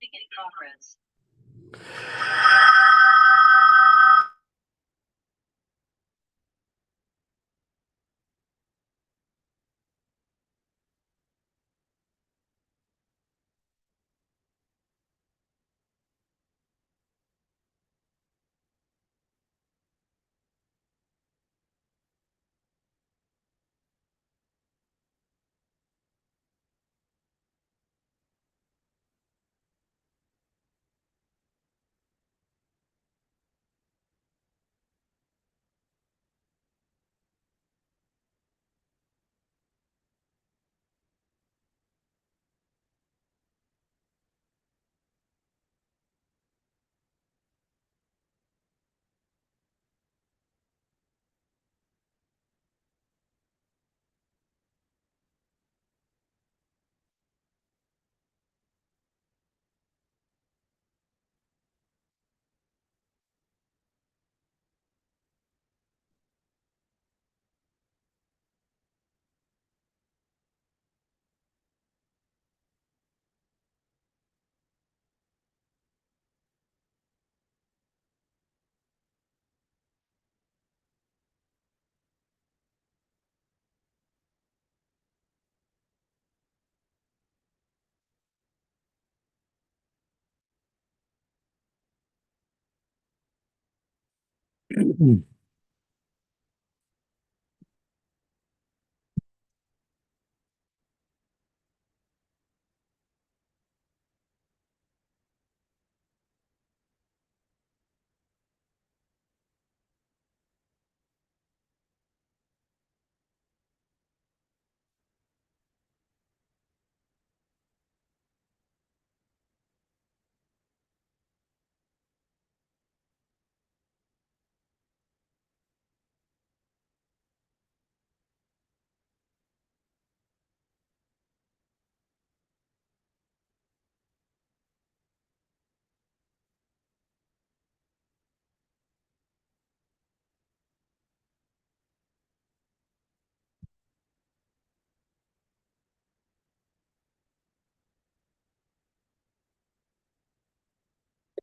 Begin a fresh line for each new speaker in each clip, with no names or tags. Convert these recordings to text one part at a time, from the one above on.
Begin conference.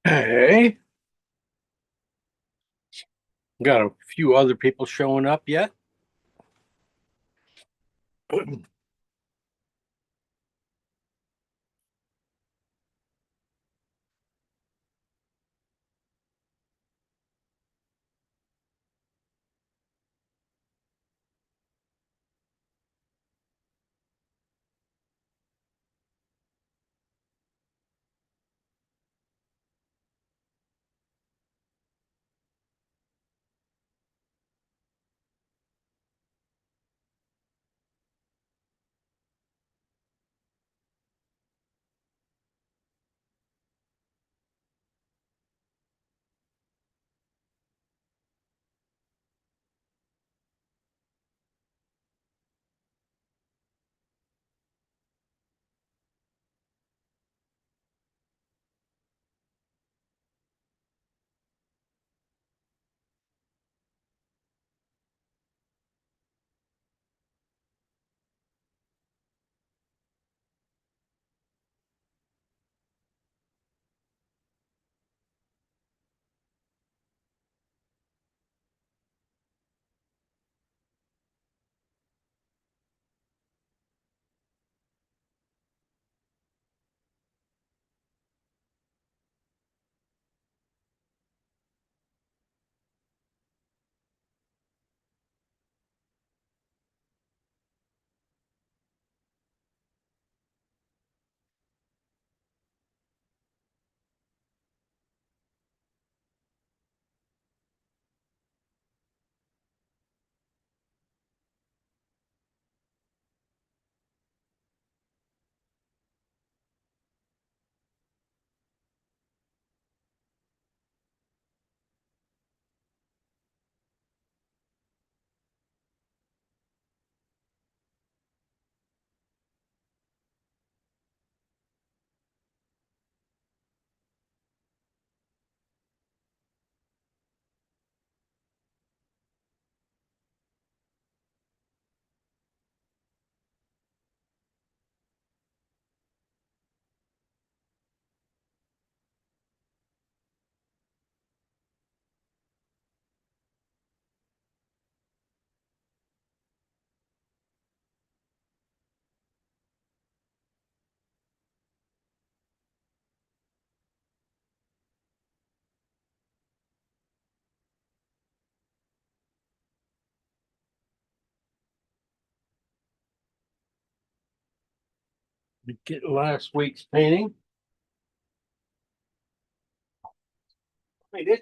Hey, got a few other people showing up yet? Get last week's painting. I did.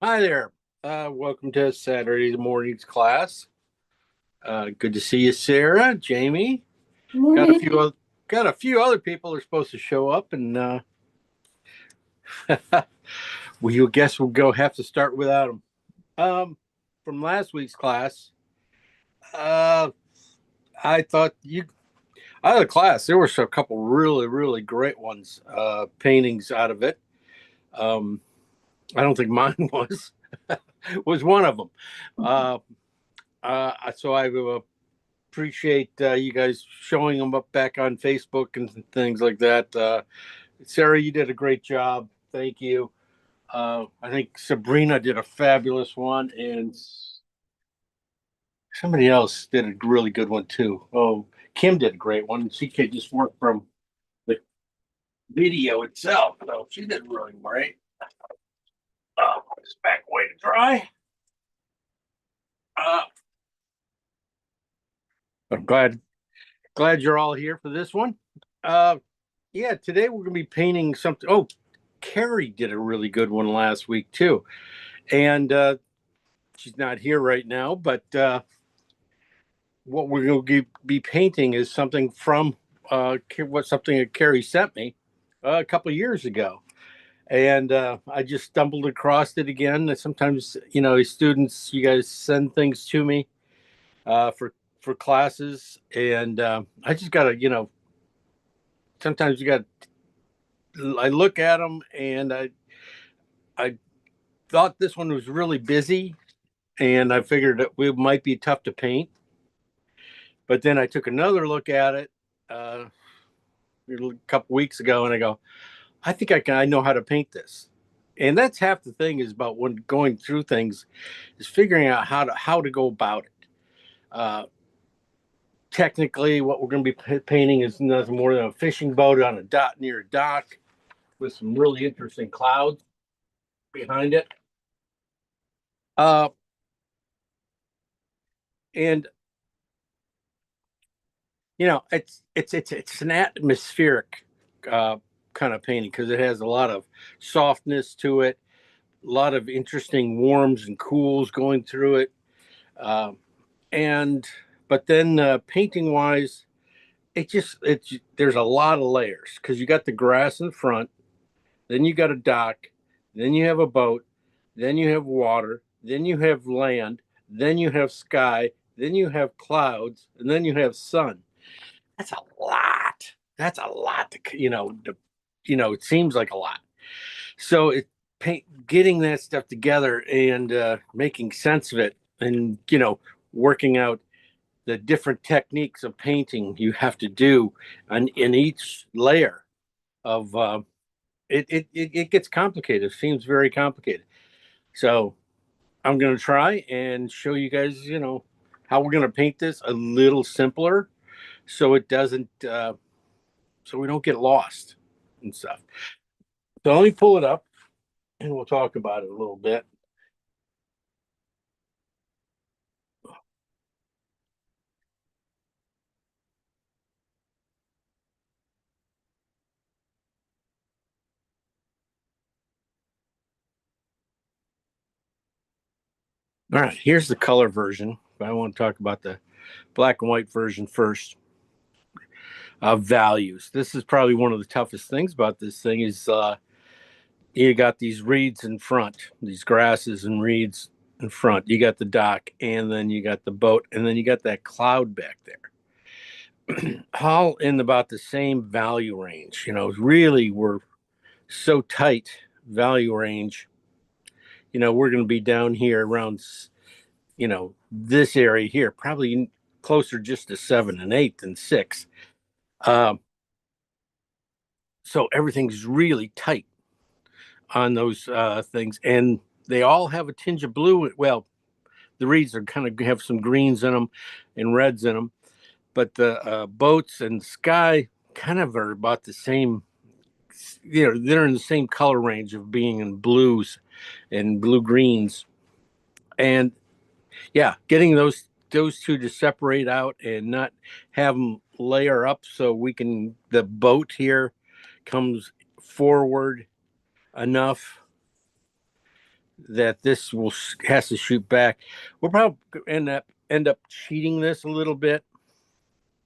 Hi there. Welcome to Saturday morning's class. Good to see you, Sarah, Jamie. Got a
Morning.
few other, got a few other people are supposed to show up, and well, you guess we'll go have to start without them. From last week's class, uh, I thought you out of the class there were a couple really great ones, paintings out of it. Um, I don't think mine was one of them. Uh, so I appreciate you guys showing them up back on Facebook and things like that. Sarah, you did a great job. Thank you. I think Sabrina did a fabulous one, and somebody else did a really good one too. Oh, Kim did a great one. She could just work from the video itself, so she did really great. It's back way to dry. Uh, I'm glad you're all here for this one. Uh, yeah, today we're gonna be painting something. Oh, Carrie did a really good one last week too, and she's not here right now. But what we're going to be painting is something from something that Carrie sent me a couple of years ago, and I just stumbled across it again. And sometimes, students, you guys send things to me for classes, and I just gotta, sometimes you got. I look at them, and I thought this one was really busy, and I figured it might be tough to paint. But then I took another look at it uh, a couple weeks ago, and I go, I think I know how to paint this. And that's half the thing is about when going through things is figuring out how to go about it. Uh, Technically, what we're going to be painting is nothing more than a fishing boat on a dot near a dock with some really interesting clouds behind it. Uh, and it's an atmospheric uh, kind of painting because it has a lot of softness to it, a lot of interesting warms and cools going through it. Um, and but then painting wise, it's there's a lot of layers because you got the grass in front, then you got a dock, then you have a boat, then you have water, then you have land, then you have sky, then you have clouds, and then you have sun. That's a lot. That's a lot it seems like a lot. So getting that stuff together and making sense of it, and working out the different techniques of painting you have to do in each layer of it gets complicated. It seems very complicated. So I'm going to try and show you guys, how we're going to paint this a little simpler, so it doesn't so we don't get lost and stuff. So let me pull it up and we'll talk about it a little bit. All right, here's the color version. I want to talk about the black and white version first of values. This is probably one of the toughest things about this thing is you got these reeds in front, these grasses and reeds in front. You got the dock, and then you got the boat, and then you got that cloud back there. All in about the same value range. Really we're so tight value range. We're going to be down here around, this area here, probably closer just to 7 and 8 than 6. Um, so everything's really tight on those things, and they all have a tinge of blue. Well, the reeds are kind of have some greens in them and reds in them, but the boats and the sky kind of are about the same. They're in the same color range of being in blues and blue greens, and yeah, getting those two to separate out and not have them layer up so the boat here comes forward enough that this has to shoot back. We'll probably end up cheating this a little bit,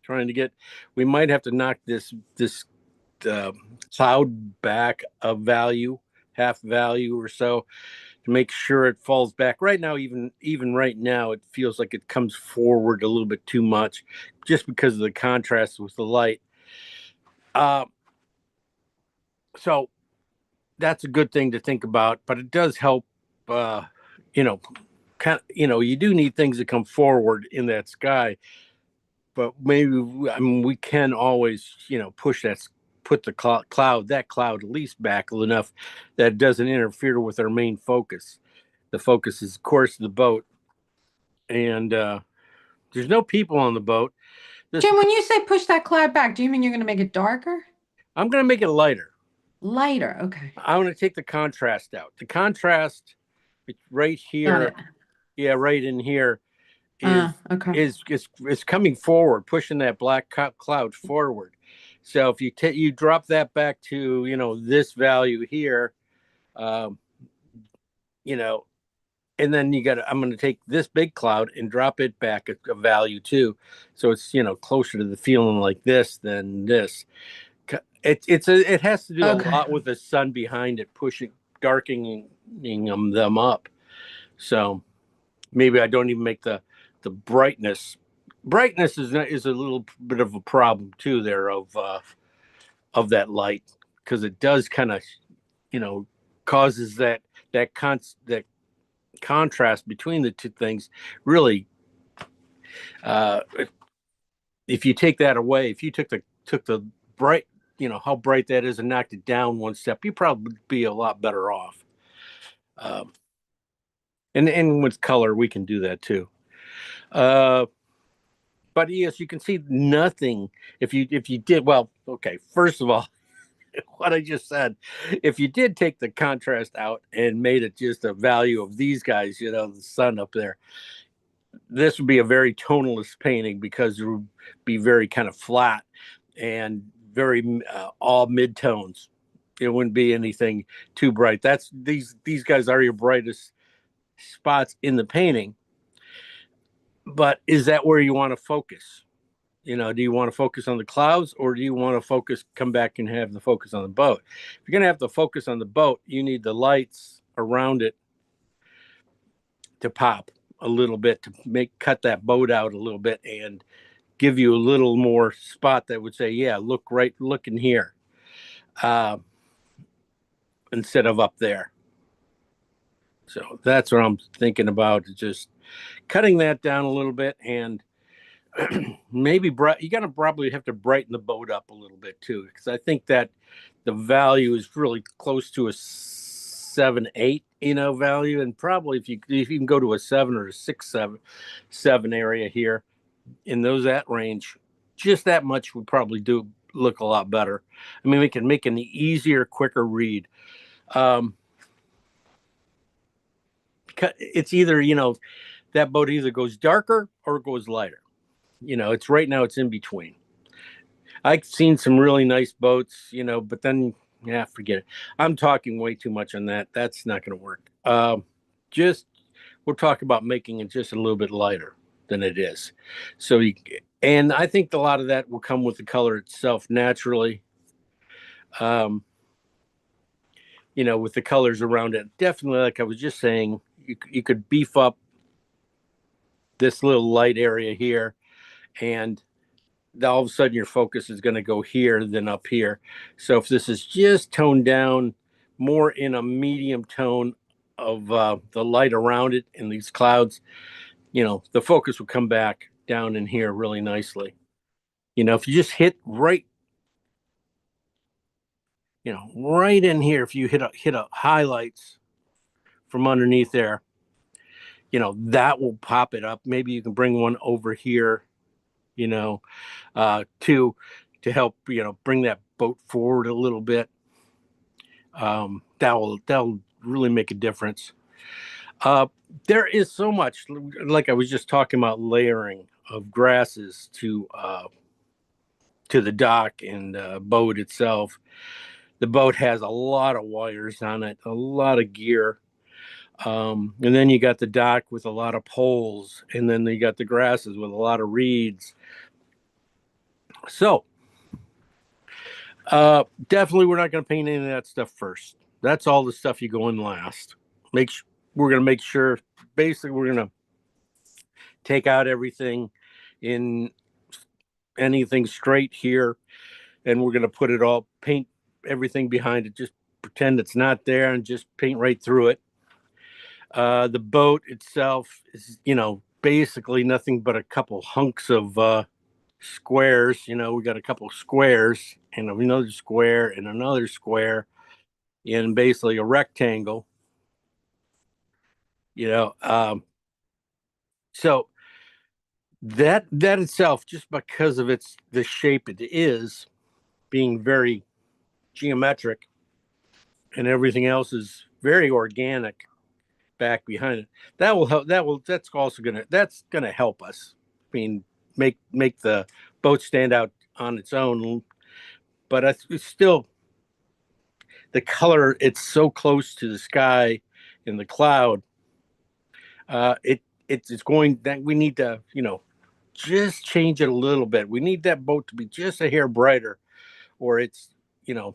trying to get. We might have to knock this cloud back a value, half value or so, to make sure it falls back. Right now, even right now, it feels like it comes forward a little bit too much, just because of the contrast with the light. So that's a good thing to think about, but it does help. You know, you do need things to come forward in that sky, but maybe we can always push put the cloud at least back enough that it doesn't interfere with our main focus. The focus is, of course, the boat, and there's no people on the boat.
Jim, when you say push that cloud back, do you mean you're going to make it darker?
I'm going to make it lighter.
Lighter, okay.
I want to take the contrast out. The contrast right
Got
here,
it.
yeah, right in here, is
Okay.
is coming forward, pushing that black cloud forward. So if you drop that back to this value here, um, you know, and then I'm going to take this big cloud and drop it back a value too, so it's closer to the feeling like this than this. It has to do a
Okay.
lot with the sun behind it, pushing, darkening them up. So maybe I don't even make the brightness. Brightness is a little bit of a problem too there of that light, because it does kind of causes that contrast between the two things. Really, uh, if you take that away, if you took the bright, how bright that is, and knocked it down one step, you'd probably be a lot better off. Um, and with color, we can do that too. Uh, but yes, you can see nothing if you did well. Okay, first of all, what I just said, if you did take the contrast out and made it just a value of these guys, the sun up there, this would be a very tonalist painting, because it would be very kind of flat and very all mid-tones. It wouldn't be anything too bright. That's these guys are your brightest spots in the painting. But is that where you want to focus? Do you want to focus on the clouds, or do you want to come back and have the focus on the boat? If you're going to have the focus on the boat, you need the lights around it to pop a little bit, to cut that boat out a little bit and give you a little more spot that would say, yeah, look in here, uh, instead of up there. So that's what I'm thinking about, just cutting that down a little bit, and maybe you got to probably have to brighten the boat up a little bit too, because I think that the value is really close to a 7-8 value, and probably if you can go to a 7 or a 6-7 area here in that range, just that much would probably do look a lot better. I mean, we can make an easier, quicker read. It's either that boat either goes darker or it goes lighter. It's right now, it's in between. I've seen some really nice boats, but then, yeah, forget it. I'm talking way too much on that. That's not going to work. Just we'll talk about making it just a little bit lighter than it is. So and I think a lot of that will come with the color itself naturally. Um, with the colors around it. Definitely, like I was just saying, you could beef up this little light area here, and all of a sudden your focus is going to go here than up here. So if this is just toned down more in a medium tone of the light around it in these clouds, the focus will come back down in here really nicely. If you just hit right, right in here, if you hit a highlights from underneath there, that will pop it up. Maybe you can bring one over here, to help, bring that boat forward a little bit. That'll really make a difference. There is so much, like I was just talking about, layering of grasses to the dock and boat itself. The boat has a lot of wires on it, a lot of gear. And then you got the dock with a lot of poles, and then you got the grasses with a lot of reeds. So definitely we're not going to paint any of that stuff first. That's all the stuff you go in last. We're going to make sure, basically we're going to take out everything in anything straight here, and we're going to paint everything behind it, just pretend it's not there and just paint right through it. The boat itself is, basically nothing but a couple hunks of squares. We got a couple squares and another square and another square, and basically a rectangle. So that itself, just because of the shape it is, being very geometric, and everything else is very organic back behind it, that's also that's gonna help us. I mean, make the boat stand out on its own. But it's still, the color, it's so close to the sky in the cloud. It's going that we need to, just change it a little bit. We need that boat to be just a hair brighter, or it's, make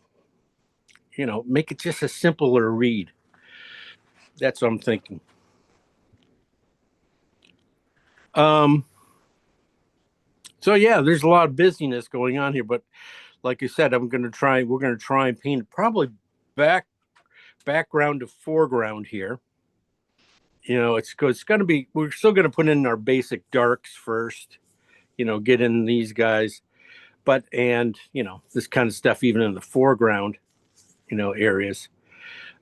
it just a simpler read. That's what I'm thinking. So yeah, there's a lot of busyness going on here, but like I said, we're going to try and paint probably background to foreground here. It's going to be, we're still going to put in our basic darks first, get in these guys, and this kind of stuff even in the foreground, areas.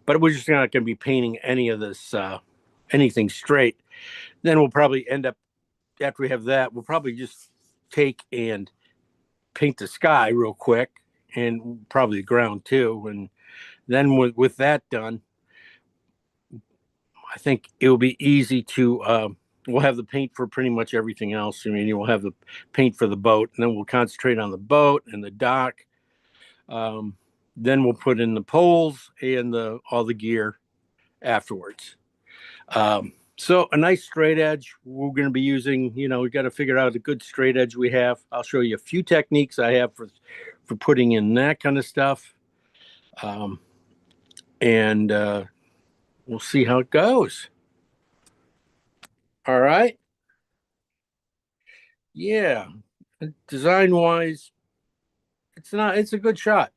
But we're just not going to be painting any of this, anything straight. Then we'll probably end up, after we have that, we'll probably just take and paint the sky real quick, and probably the ground too. And then with that done, I think it will be easy to, we'll have the paint for pretty much everything else. I mean, you'll have the paint for the boat, and then we'll concentrate on the boat and the dock. Then we'll put in the poles and all the gear afterwards. So a nice straight edge we're going to be using. We got to figure out a good straight edge we have. I'll show you a few techniques I have for putting in that kind of stuff. And we'll see how it goes. All right. Yeah. Design wise, it's a good shot.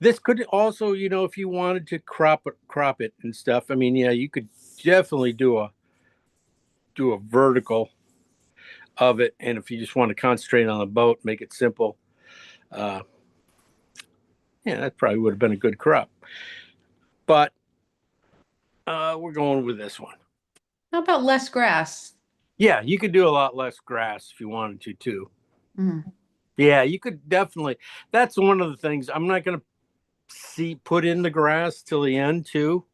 This could also, if you wanted to crop it and stuff. I mean, yeah, you could definitely do a vertical of it. And if you just want to concentrate on the boat, make it simple. Yeah, that probably would have been a good crop. But we're going with this one.
How about less grass?
Yeah, you could do a lot less grass if you wanted to too.
Mm.
Yeah, you could definitely. That's one of the things. I'm not going to put in the grass till the end too.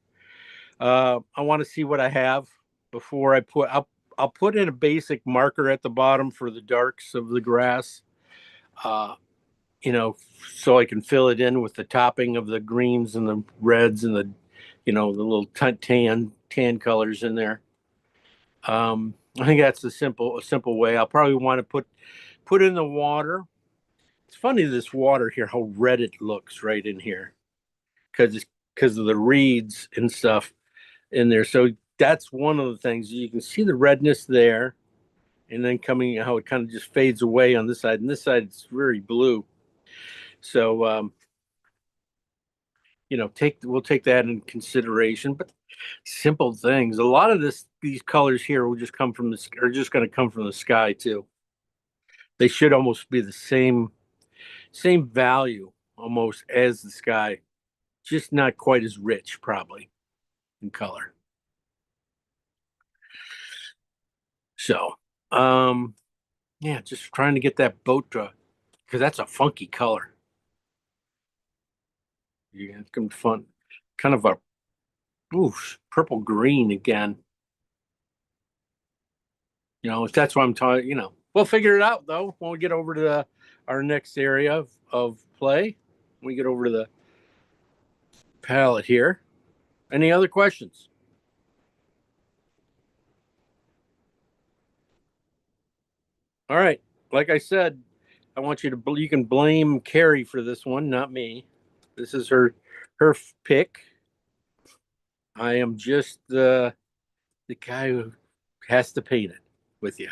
I want to see what I have before I put up. I'll put in a basic marker at the bottom for the darks of the grass. So I can fill it in with the topping of the greens and the reds and the little tan tan colors in there. I think that's a simple way. I'll probably want to put in the water. It's funny, this water here, how red it looks right in here, because of the reeds and stuff in there. So that's one of the things. You can see the redness there, and then coming how it kind of just fades away on this side. And this side it's very blue. So we'll take that in consideration. But simple things. A lot of these colors here will just come from are just going to come from the sky too. They should almost be the same value almost as the sky, just not quite as rich probably in color. So, yeah, just trying to get that boat to, because that's a funky color. Yeah, it's gonna be fun. Kind of a purple green again. If that's what I'm talking, we'll figure it out though when we get over to our next area of play. When we get over to the palette here. Any other questions? All right. Like I said, I want you can blame Carrie for this one, not me. This is her pick. I am just the guy who has to paint it with you.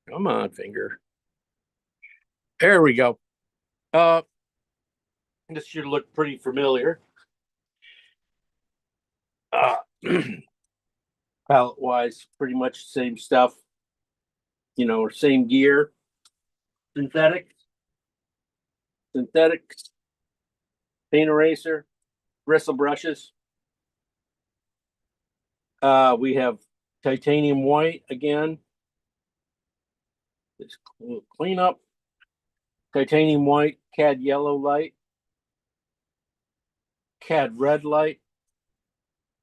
Come on, finger. There we go. This should look pretty familiar. Uh, palette wise, pretty much same stuff. Or same gear. Synthetics, paint eraser, bristle brushes. We have titanium white again. Just clean up. Titanium white, cad yellow light, cad red light,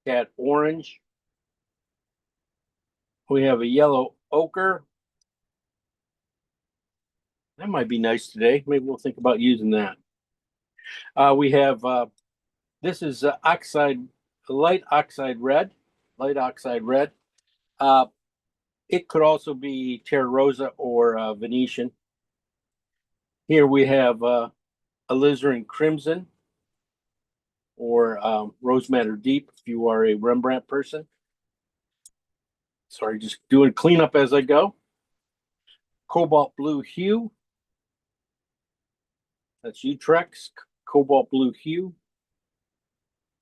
cad orange. We have a yellow ochre. That might be nice today. Maybe we'll think about using that. We have this is light oxide red. It could also be Terra Rosa or Venetian. Here we have alizarin crimson or rose madder deep if you are a Rembrandt person. Sorry, just doing cleanup as I go. Cobalt blue hue. That's Utrex, cobalt blue hue.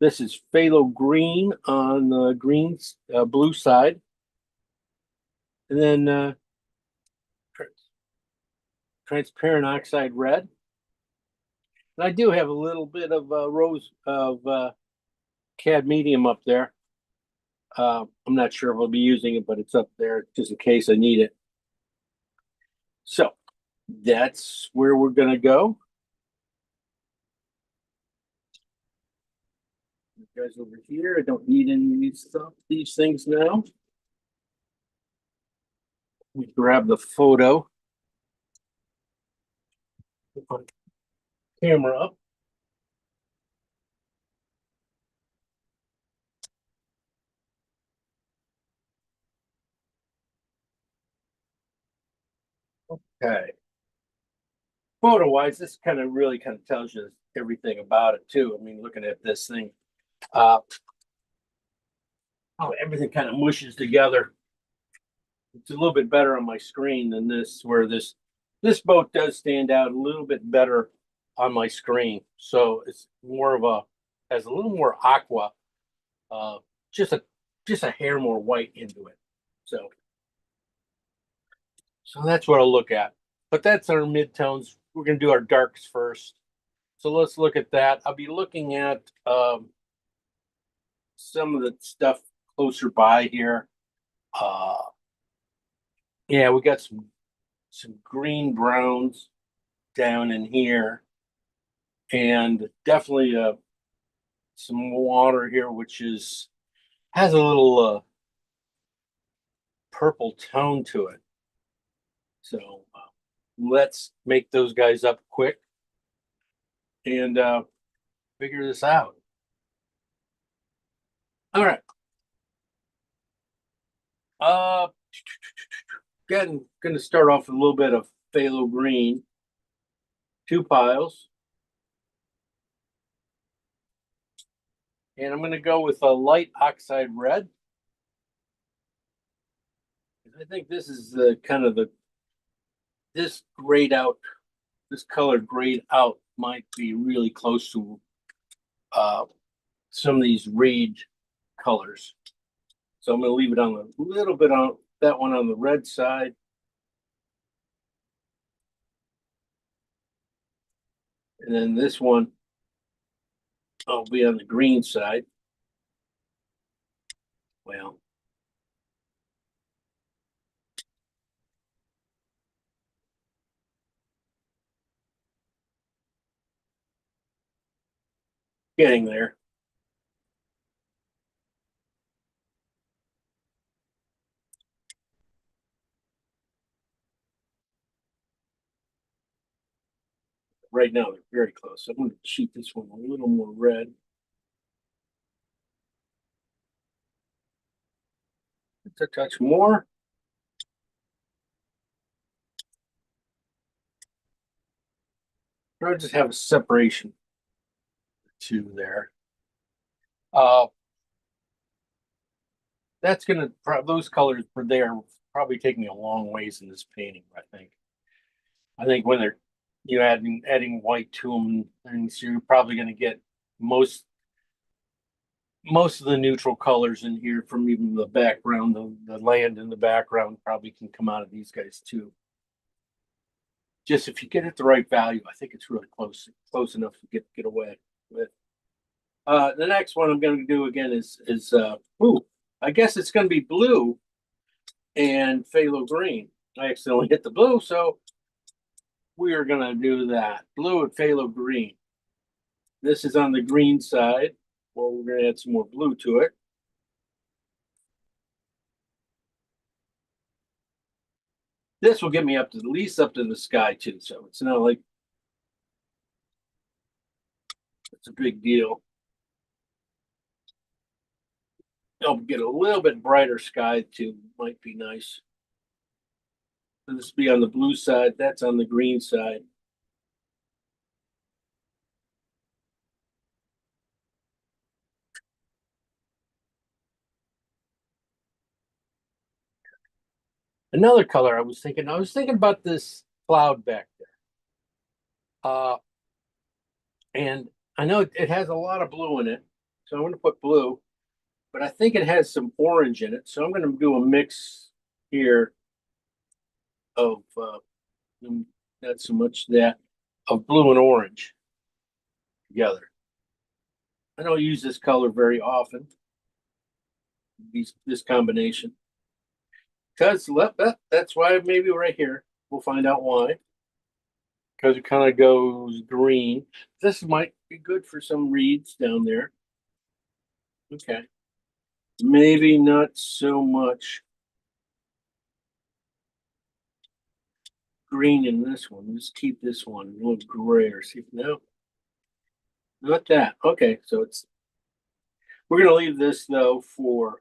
This is phthalo green on the blue side. And then transparent oxide red. And I do have a little bit of rose of cad medium up there. I'm not sure if I'll be using it, but it's up there just in case I need it. So that's where we're going to go. You guys over here, I don't need any of these things now. Let me grab the photo. Put my camera up. Okay. Photo wise, this really tells you everything about it too. I mean, looking at this thing, everything kind of mushes together. It's a little bit better on my screen than this, where this boat does stand out a little bit better on my screen. So it's has a little more aqua, just a hair more white into it. So that's what I'll look at. But that's our midtones. We're going to do our darks first. So let's look at that. I'll be looking at some of the stuff closer by here. Yeah, we got some green browns down in here, and definitely some water here, which has a little purple tone to it. So let's make those guys up quick. And figure this out. All right. Again, going to start off with a little bit of phthalo green. 2 piles. And I'm going to go with a light oxide red. I think this is the kind of this grayed out, this color grayed out might be really close to some of these reed colors. So I'm going to leave it on a little bit on that one on the red side. And then this one will be on the green side. Well, getting there. Right now, they're very close. I'm going to shoot this one a little more red. Just a touch more. I'll just have a separation to there. That's gonna those colors for there probably take me a long ways in this painting. I think when they're adding white to them, and so you're probably going to get most of the neutral colors in here from even the background. The land in the background probably can come out of these guys too. Just if you get it the right value, I think it's really close enough to get away with. The next one I'm going to do again is I guess it's going to be blue and phthalo green. I accidentally hit the blue, so we are going to do that. Blue and phthalo green. This is on the green side. Well, we're going to add some more blue to it. This will get me up to at least up to the sky too, so it's not like it's a big deal. I'll get a little bit brighter sky too, might be nice. So this will be on the blue side, that's on the green side. Another color I was thinking about this cloud back there. And I know it has a lot of blue in it, so I'm going to put blue, but I think it has some orange in it. So I'm going to do a mix here of not so much that of blue and orange together. I don't use this color very often. This combination, because that's why maybe right here we'll find out why. Because it kind of goes green. This might be good for some reeds down there. Okay, maybe not so much green in this one. Let's keep this one a little grayer. See, no, not that. Okay, so we're gonna leave this though for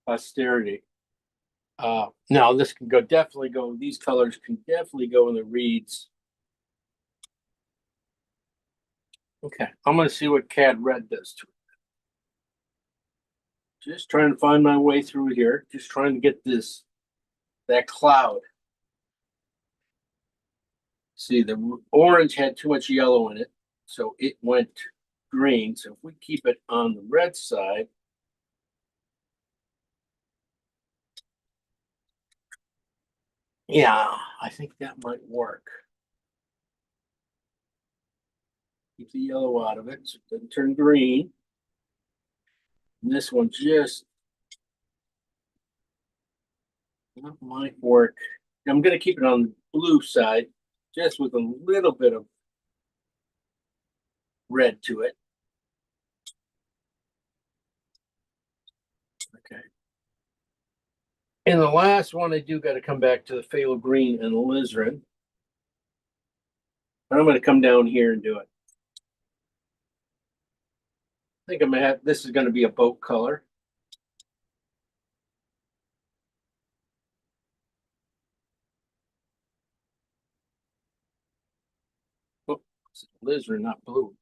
posterity. Now this can definitely go. These colors can definitely go in the reeds. Okay, I'm gonna see what Cad Red does to it. Just trying to find my way through here. Just trying to get that cloud. See, the orange had too much yellow in it, so it went green. So if we keep it on the red side, yeah, I think that might work. Keep the yellow out of it so it doesn't turn green. And this one just that might work. I'm going to keep it on the blue side, just with a little bit of red to it. Okay. And the last one, I do got to come back to the phthalo green and alizarin. And I'm going to come down here and do it. think I'm gonna have, this is gonna be a boat color. Oh, it's alizarin, not blue.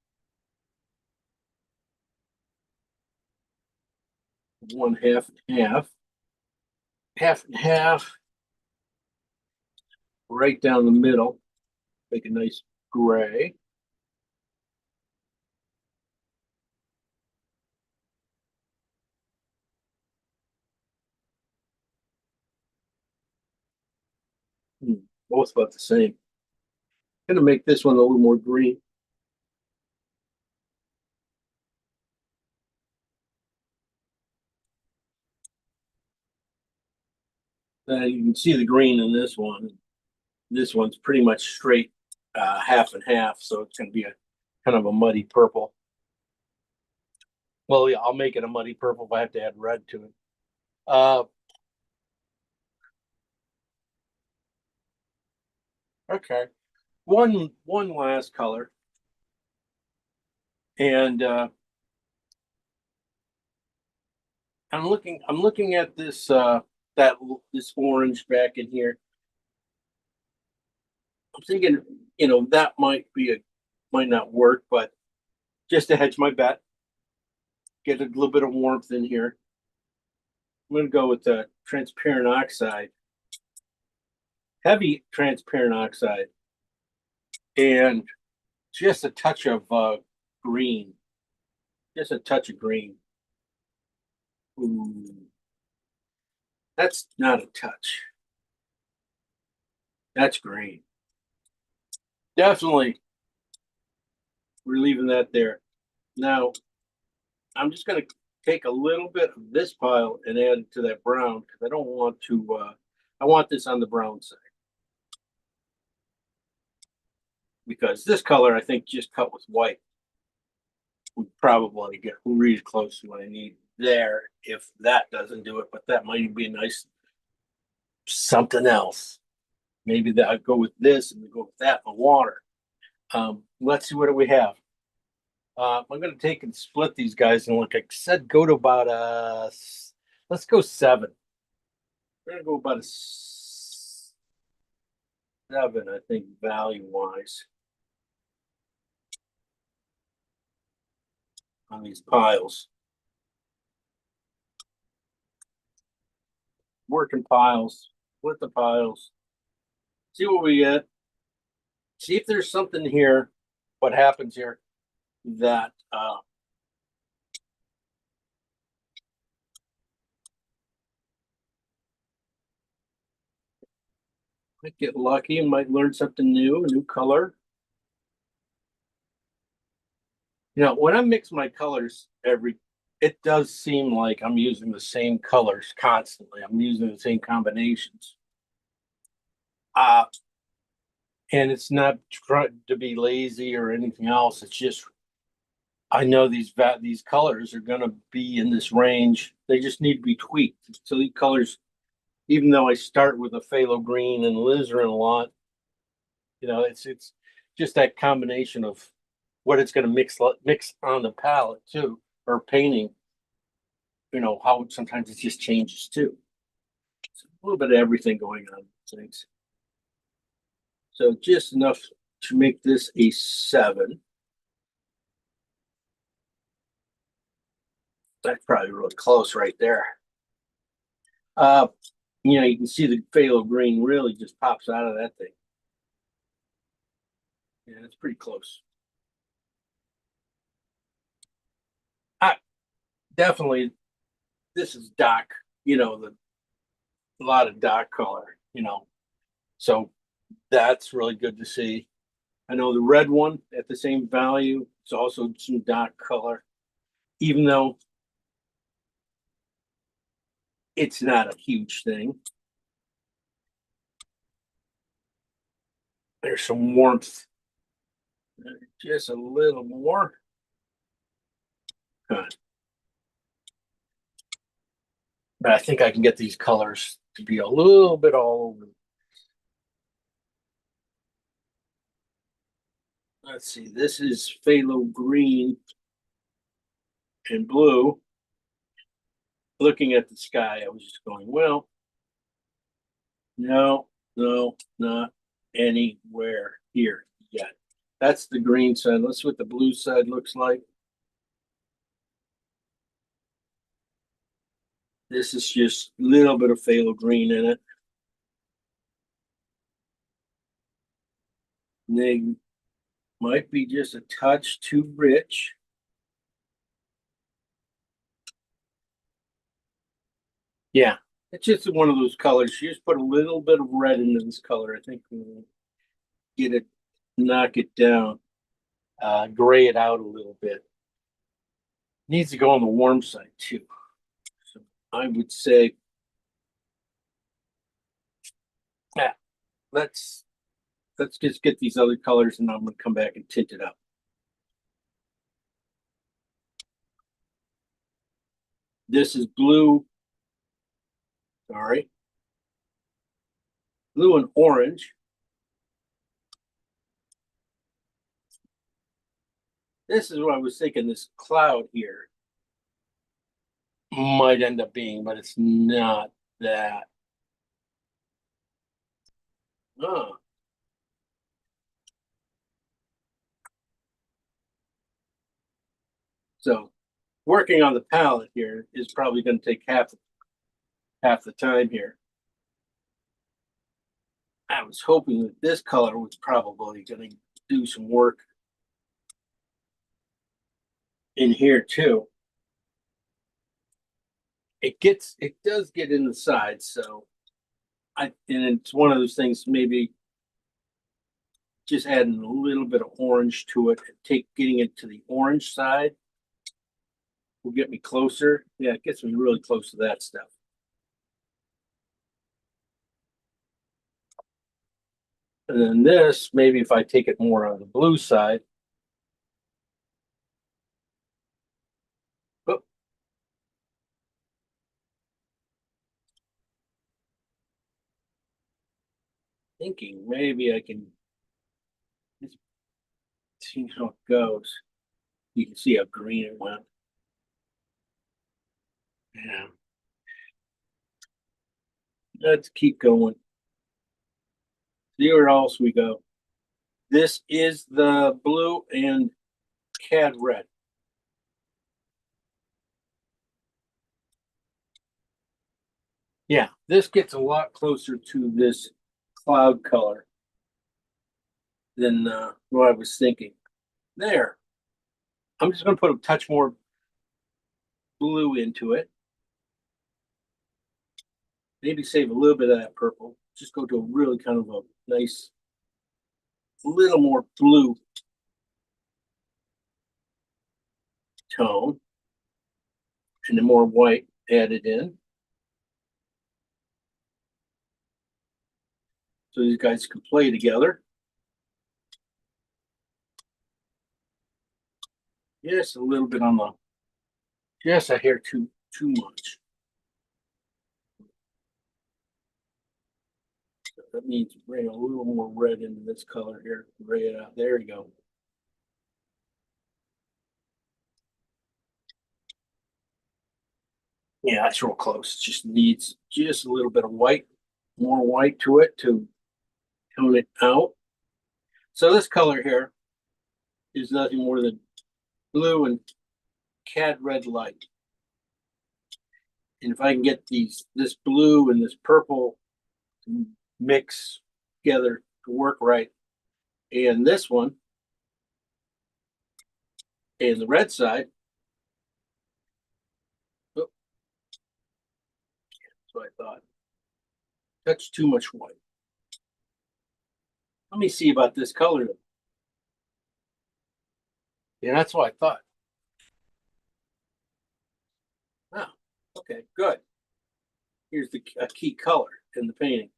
One half and half. Half and half. Right down the middle. Make a nice gray. Both about the same. Gonna make this one a little more green. You can see the green in this one. This one's pretty much straight, half and half, so it's gonna be a kind of a muddy purple. Well, yeah, I'll make it a muddy purple if I have to add red to it. Okay. One last color. And I'm looking at this this orange back in here. I'm thinking, that might not work, but just to hedge my bet, get a little bit of warmth in here. I'm gonna go with the transparent oxide, heavy transparent oxide, and just a touch of green, just a touch of green. Ooh, that's not a touch. That's green. Definitely, we're leaving that there. Now, I'm just going to take a little bit of this pile and add it to that brown because I don't want to. I want this on the brown side because this color I think just cut with white would probably get really close to what I need there if that doesn't do it. But that might be a nice something else. Maybe that I'd go with this and go with that in the water. Let's see what do we have. I'm going to take and split these guys, and like I said, go to about let's go 7. We're going to go about a 7, I think, value wise on these piles. Working piles, split the piles, see what we get. See if there's something here. What happens here that might get lucky and might learn something new, a new color. When I mix my colors it does seem like I'm using the same colors constantly. I'm using the same combinations. Uh, and it's not trying to be lazy or anything else. It's just I know these colors are going to be in this range. They just need to be tweaked. So these colors, even though I start with a phthalo green and alizarin a lot, it's just that combination of what it's going to mix on the palette too, or painting. How sometimes it just changes too. So a little bit of everything going on. Things. So just enough to make this a 7. That's probably really close right there. Uh, you can see the phthalo green really just pops out of that thing. Yeah, it's pretty close. Definitely, this is dark. A lot of dark color. So that's really good to see. I know the red one at the same value. It's also some dark color, even though it's not a huge thing. There's some warmth. Just a little more. Good. But I think I can get these colors to be a little bit all over. Let's see. This is phthalo green. and blue. Looking at the sky, I was just going, well, no, not anywhere here yet. That's the green side. Let's see what the blue side looks like. This is just a little bit of phthalo green in it. And they might be just a touch too rich. Yeah, it's just one of those colors. You just put a little bit of red into this color. I think we'll get it, knock it down, gray it out a little bit. Needs to go on the warm side too. So I would say, yeah, let's just get these other colors and I'm going to come back and tint it up. This is blue. Sorry. Blue and orange. This is what I was thinking this cloud here might end up being, but it's not that. Oh. So working on the palette here is probably going to take half the time here. I was hoping that this color was probably going to do some work in here too. It does get in the sides, so and it's one of those things, maybe just adding a little bit of orange to it, getting it to the orange side will get me closer. Yeah, it gets me really close to that stuff. And then this, maybe if I take it more on the blue side. Oh. Thinking maybe I can just see how it goes. You can see how green it went. Yeah. Let's keep going. See where else we go. This is the blue and cad red. Yeah, this gets a lot closer to this cloud color than what I was thinking. There. I'm just going to put a touch more blue into it. Maybe save a little bit of that purple. Just go to a really kind of a nice, little more blue tone. And then more white added in. So these guys can play together. Yes, a little bit on the, just a hair too much. So that means bring a little more red into this color here. Gray it out. There you go. Yeah, that's real close. Just needs just a little bit of white, more white to it to tone it out. So this color here is nothing more than blue and cad red light. And if I can get this blue and this purple mix together to work right, and this one and the red side, oh, that's what I thought. That's too much white. Let me see about this color. Yeah, that's what I thought. Oh, okay, good. Here's a key color in the painting.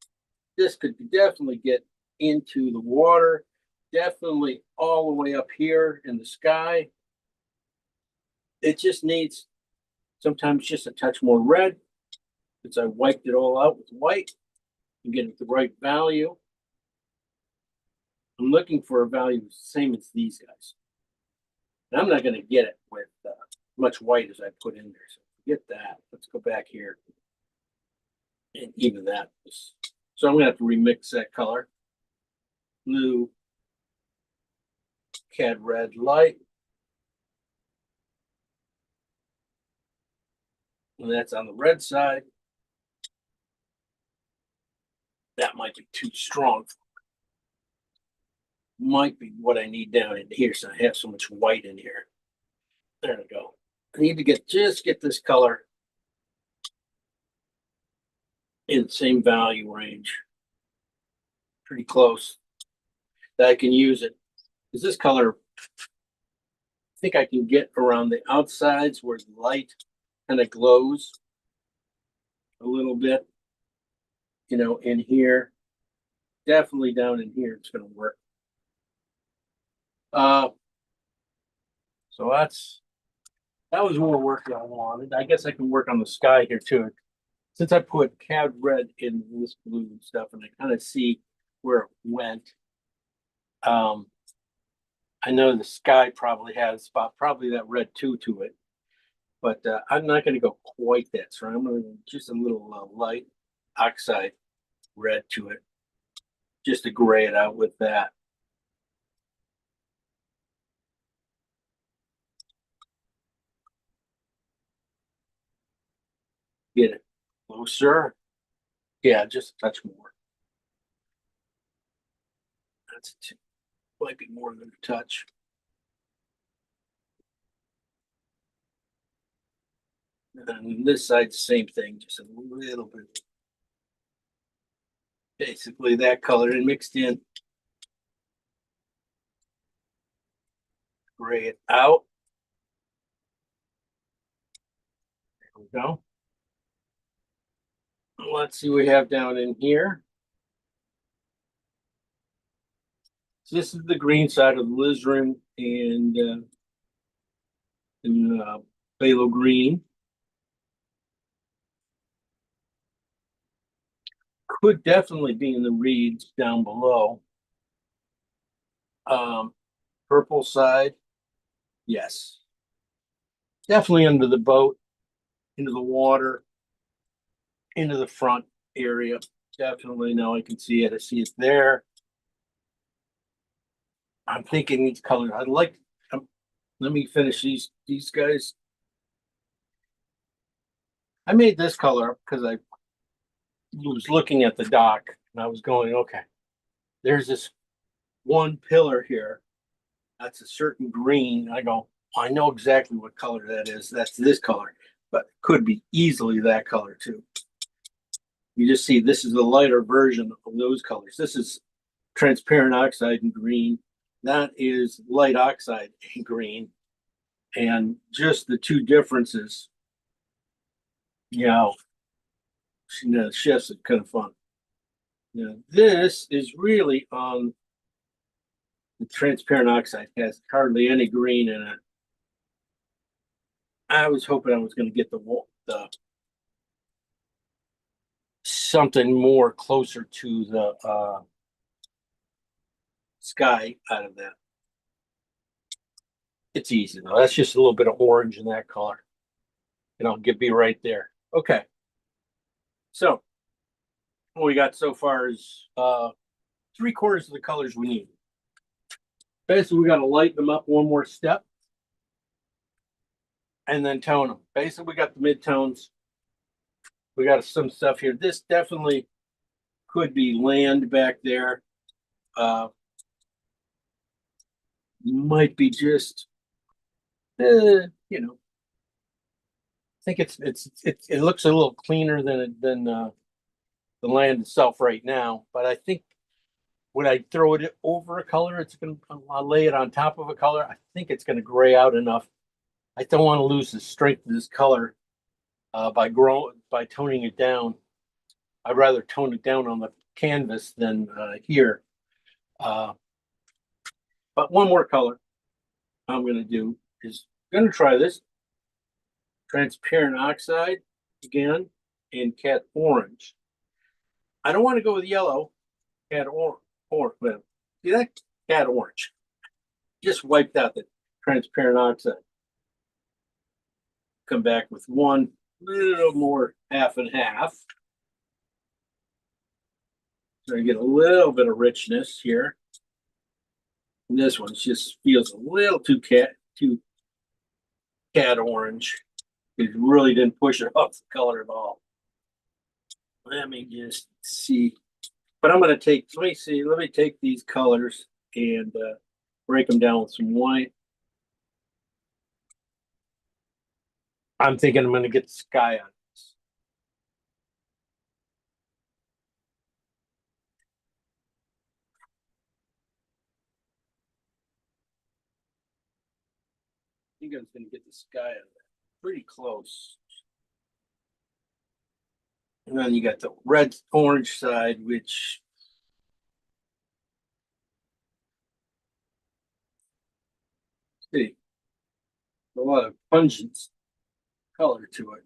This could definitely get into the water, definitely all the way up here in the sky. It just needs sometimes just a touch more red, since I wiped it all out with white and get it the right value. I'm looking for a value the same as these guys. And I'm not going to get it with much white as I put in there. So forget that. Let's go back here and even that. So I'm gonna have to remix that color. Blue, cad red light. And that's on the red side. That might be too strong. Might be what I need down in here, so I have so much white in here. There we go. I need to get this color in the same value range. Pretty close. That I can use it. Because this color, I think I can get around the outsides where the light kind of glows a little bit. You know, in here. Definitely down in here, it's gonna work. So that was more work that I wanted. I guess I can work on the sky here too. Since I put cad red in this blue and stuff, and I kind of see where it went. I know the sky probably has a spot, probably that red too to it, but I'm not going to go quite that. So I'm going to just a little light oxide red to it, just to gray it out with that. Get it closer. Yeah, just a touch more. That's it. Might be more than a touch. And this side, same thing, just a little bit. Basically that color and mixed in. Gray it out. There we go. Let's see what we have down in here. So this is the green side of the Lizarin and phthalo green. Could definitely be in the reeds down below. Purple side, yes. Definitely under the boat, into the water, into the front area. Definitely now I can see it. I see it there. I'm thinking these colors. I'd like. Let me finish these guys. I made this color because I was looking at the dock and I was going, okay, there's this one pillar here. That's a certain green. I go, I know exactly what color that is. That's this color, but it could be easily that color too. You just see this is the lighter version of those colors. This is transparent oxide in green. That is light oxide in green. And just the two differences, you know, shifts are kind of fun. This is really on the transparent oxide, has hardly any green in it. I was hoping I was going to get the something more closer to the sky out of that. It's easy though. That's just a little bit of orange in that color. And I'll be right there. Okay. So what we got so far is 3/4 of the colors we need. Basically, we got to lighten them up one more step and then tone them. Basically, we got the mid-tones. We got some stuff here. This definitely could be land back there. Might be just, you know, I think it looks a little cleaner than the land itself right now. But I think when I throw it over a color, I'll lay it on top of a color. I think it's going to gray out enough. I don't want to lose the strength of this color by toning it down. I'd rather tone it down on the canvas than here. But one more color I'm going to do is going to try this transparent oxide again in cat orange. I don't want to go with yellow, cat orange. See that? Cat orange. Just wiped out the transparent oxide. come back with one little more half and half. So I get a little bit of richness here. And this one just feels a little too cat orange. It really didn't push it off the color at all. Let me just see. But I'm going to take, let me take these colors and break them down with some white. I'm thinking I'm going to get the sky on this. I think I was going to get the sky on that. Pretty close. And then you got the red orange side, which see a lot of pungent color to it.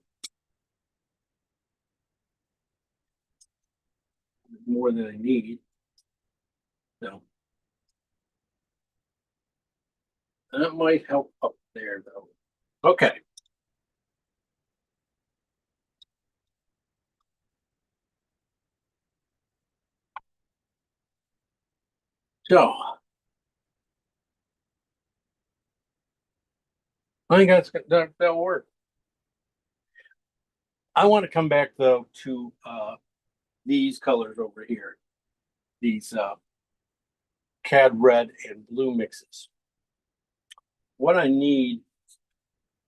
More than I need. So that might help up there though. Okay. So I think that'll work. I want to come back though to these colors over here. These cad red and blue mixes. What I need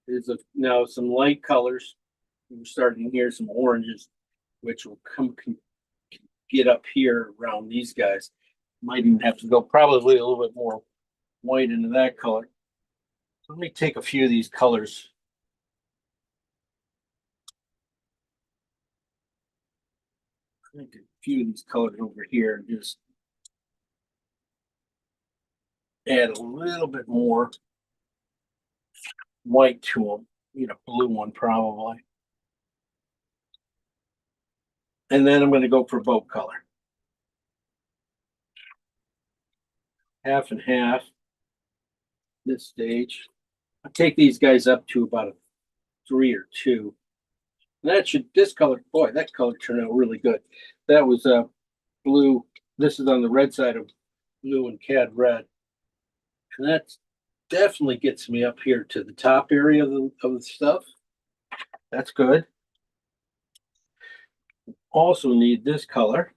is now some light colors. We're starting here, some oranges, which will get up here around these guys. Might even have to go probably a little bit more white into that color. Let me take a few of these colors. I think a few of these colors over here and just add a little bit more white to them. Need a blue one probably. And then I'm going to go for boat color. Half and half. This stage. I'll take these guys up to about a 3 or 2. And this color, boy, that color turned out really good. That was blue. This is on the red side of blue and cad red. And that definitely gets me up here to the top area of the stuff. That's good. Also need this color.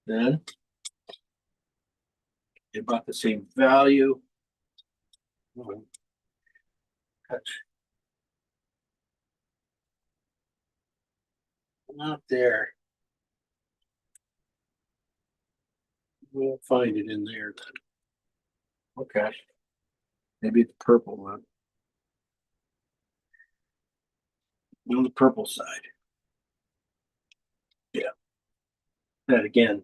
Then about the same value. Touch. Not there. We'll find it in there then. Okay. Maybe the purple one. On the purple side. Yeah. That again,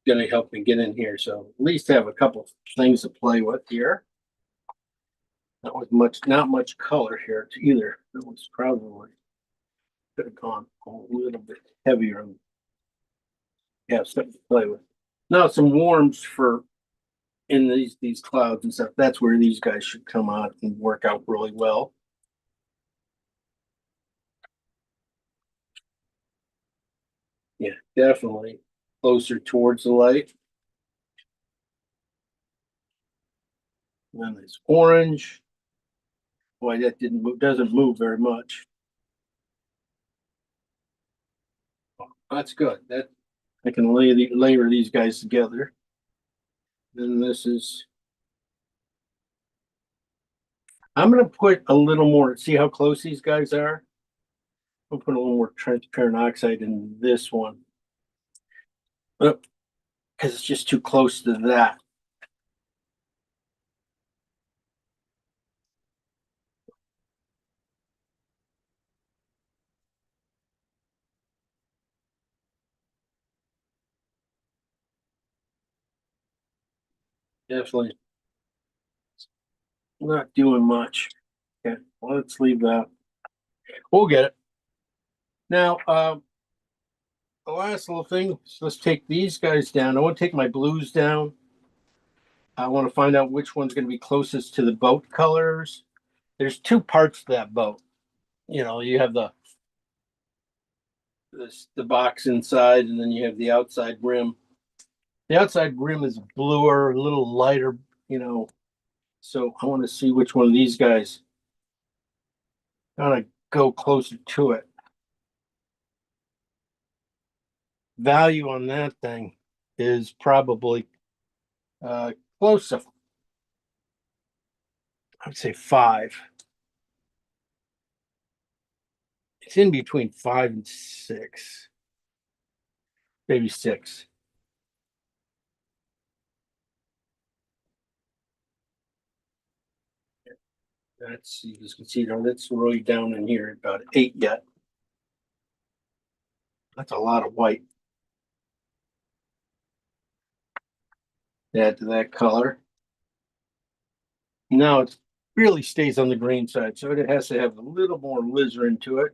gonna help me get in here. So at least have a couple things to play with here. Not much color here either. That was probably could have gone a little bit heavier. Yeah, something to play with. Now some warms for in these clouds and stuff. That's where these guys should come out and work out really well. Yeah, definitely closer towards the light. And then there's orange. Boy, that doesn't move very much. That's good. That I can layer these guys together. Then this is. I'm going to put a little more. See how close these guys are? I'll put a little more transparent oxide in this one. Because it's just too close to that. Definitely not doing much. Okay, well, let's leave that. We'll get it. Now, the last little thing, so let's take these guys down. I want to take my blues down. I want to find out which one's going to be closest to the boat colors. there's two parts to that boat. You know, you have the box inside, and then you have the outside rim. The outside rim is bluer, a little lighter, you know. So I want to see which one of these guys. I want to go closer to it. Value on that thing is probably close to, I'd say 5. It's in between 5 and 6, maybe 6. That's, you can see there, that's really down in here about 8 yet. That's a lot of white. Add to that color. Now it really stays on the green side, so it has to have a little more alizarin to it.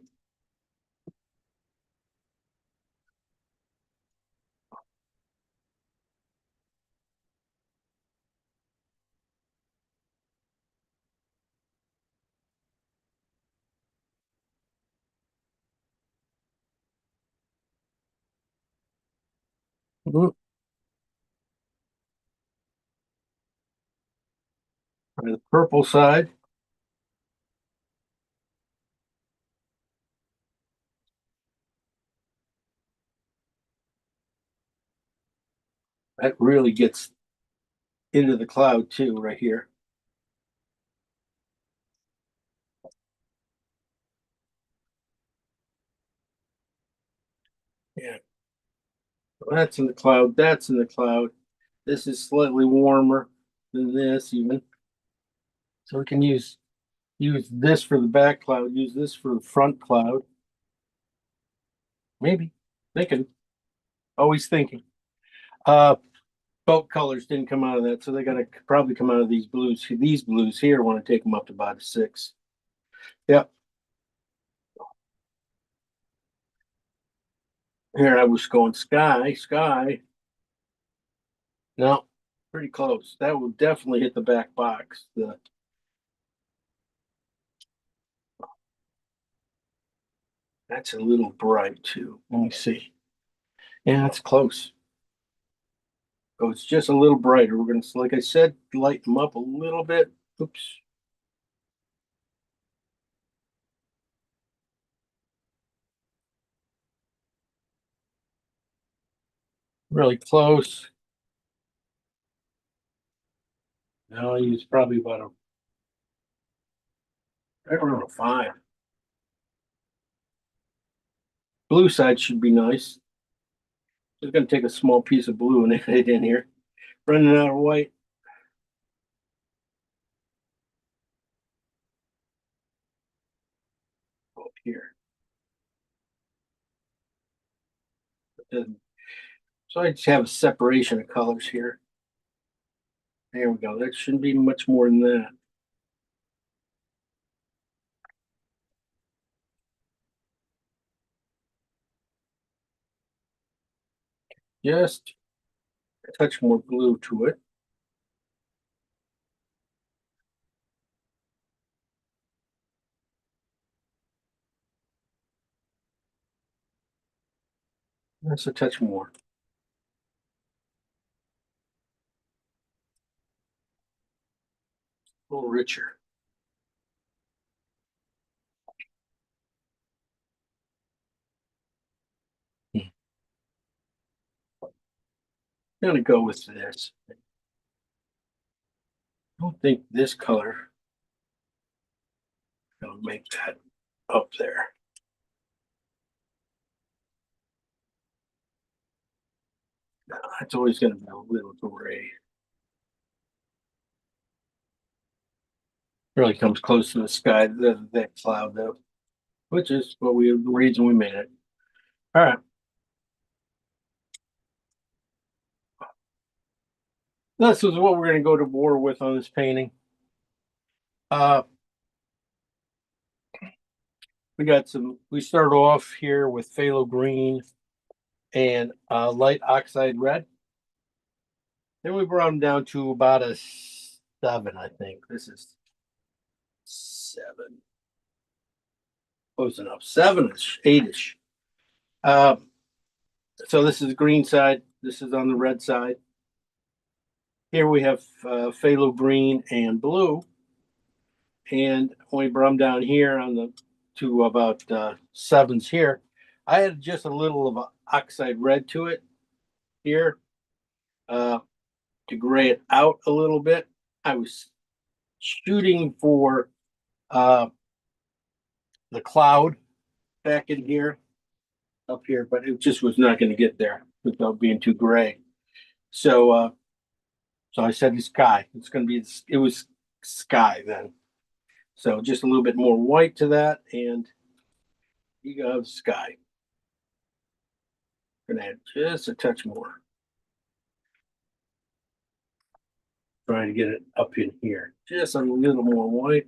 On the purple side, that really gets into the cloud too, right here. Yeah. That's in the cloud. That's in the cloud. This is slightly warmer than this even. So we can use this for the back cloud, use this for the front cloud. Maybe. Thinking. Always thinking. Boat colors didn't come out of that, so they gotta probably come out of these blues. These blues here want to take them up to about a 6. Yep. Here I was going sky. No, pretty close. That would definitely hit the back box. That's a little bright too. Let me see. Yeah, that's close. Oh, it's just a little brighter. We're gonna, like I said, light them up a little bit. Oops. Really close. Now I use probably about a, I don't know, 5. Blue side should be nice. Just gonna take a small piece of blue and add it in here. Running out of white. Up here. So I just have a separation of colors here. There we go. That shouldn't be much more than that. Just a touch more blue to it. That's a touch more. A little richer. I'm gonna go with this. I don't think this color will make that up there. No, it's always gonna be a little gray. Really comes close to the sky, that cloud though, which is the reason we made it. All right. This is what we're gonna go to war with on this painting. Uh, we start off here with phthalo green and light oxide red. Then we brought them down to about a 7, I think. This is 7. Close enough. 7-ish, 8-ish. So this is the green side. This is on the red side. Here we have phthalo green and blue. And when we brought them down here on the to about 7s here, I had just a little of an oxide red to it here to gray it out a little bit. I was shooting for the cloud back in here, up here, but it just was not going to get there without being too gray. So I said the sky. It's going to be, it was sky then. So just a little bit more white to that, and you have sky. Gonna add just a touch more. Trying to get it up in here. Just a little more white.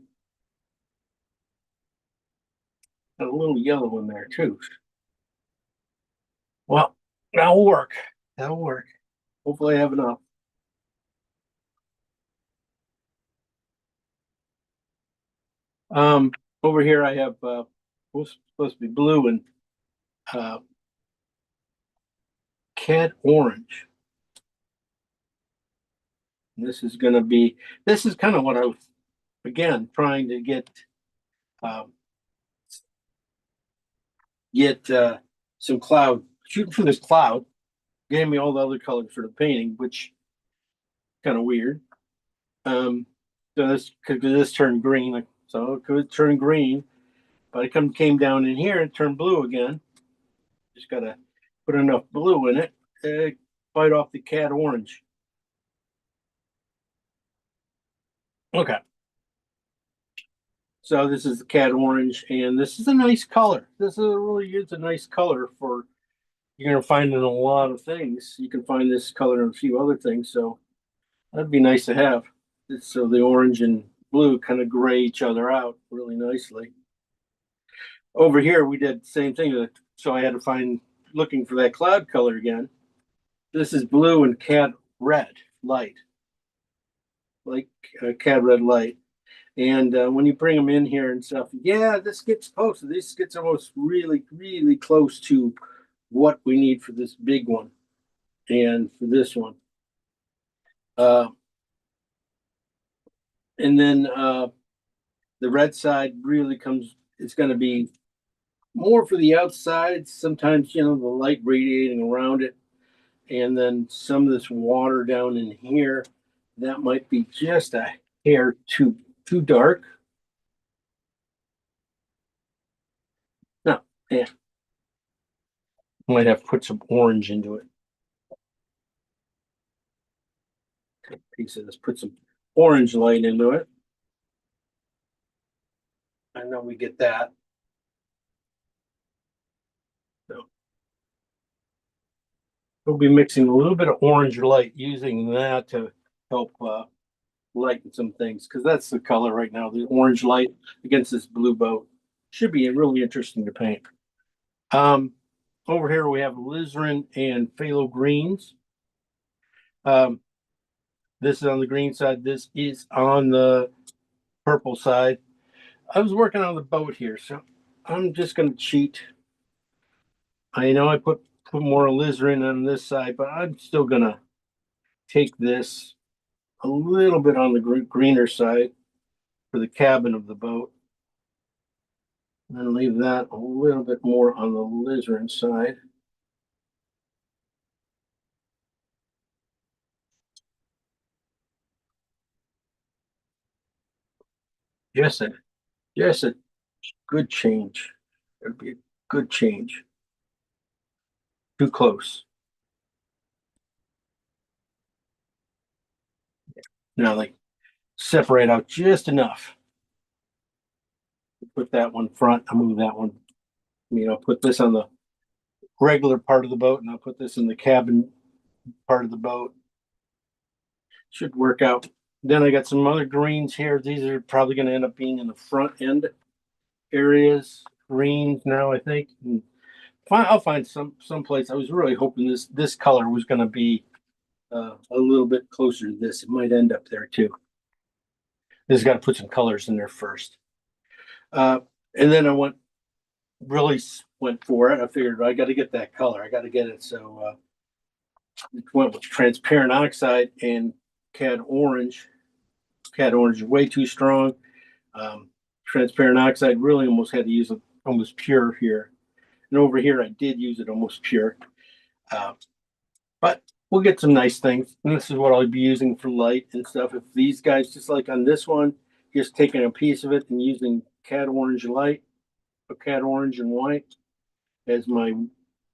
And a little yellow in there too. Well, that'll work. That'll work. Hopefully I have enough. Over here I have what's supposed to be blue and cad orange. And this is going to be, this is kind of what I was, again, trying to get some cloud, shooting for this cloud. Gave me all the other colors for the painting, which kind of weird. So this could this turned green, so it could turn green, but it came down in here and turned blue again. Just gotta put enough blue in it, fight off the cad orange. Okay. So this is the cad orange, and this is a nice color. This is a nice color for, you're gonna find in a lot of things. You can find this color in a few other things, so that'd be nice to have. So the orange and blue kind of gray each other out really nicely. Over here we did the same thing, so I had to find, looking for that cloud color again. This is blue and cad red light, like cad red light. And when you bring them in here and stuff, yeah, this gets close. This gets almost really, really close to what we need for this big one and for this one. And then the red side really comes, it's going to be more for the outside. Sometimes, the light radiating around it. And then some of this water down in here, that might be just a hair too dark. No, yeah. Might have put some orange into it. Take a piece of this, put some orange light into it. I know we get that. So we'll be mixing a little bit of orange light, using that to help lighten some things, because that's the color right now, the orange light against this blue boat. Should be really interesting to paint. Over here we have alizarin and phthalo greens. This is on the green side. This is on the purple side. I was working on the boat here, so I'm just going to cheat. I know I put more alizarin on this side, but I'm still going to take this a little bit on the greener side for the cabin of the boat, and then leave that a little bit more on the alizarin side. Yes, a good change. It'd be a good change. Too close. Now, like, separate out just enough. Put that one front. I'll move that one. Put this on the regular part of the boat, and I'll put this in the cabin part of the boat. Should work out. Then I got some other greens here. These are probably going to end up being in the front end areas. Greens now, I think. And I'll find some place. I was really hoping this color was going to be a little bit closer to this. It might end up there too. This has got to put some colors in there first. And then I went for it. I figured I got to get that color. I got to get it. So it went with transparent oxide and cad orange. Cad orange is way too strong. Transparent oxide really almost had to use it almost pure here. And over here, I did use it almost pure. But we'll get some nice things. And this is what I'll be using for light and stuff. If these guys, just like on this one, just taking a piece of it and using cad orange light, or cad orange and white as my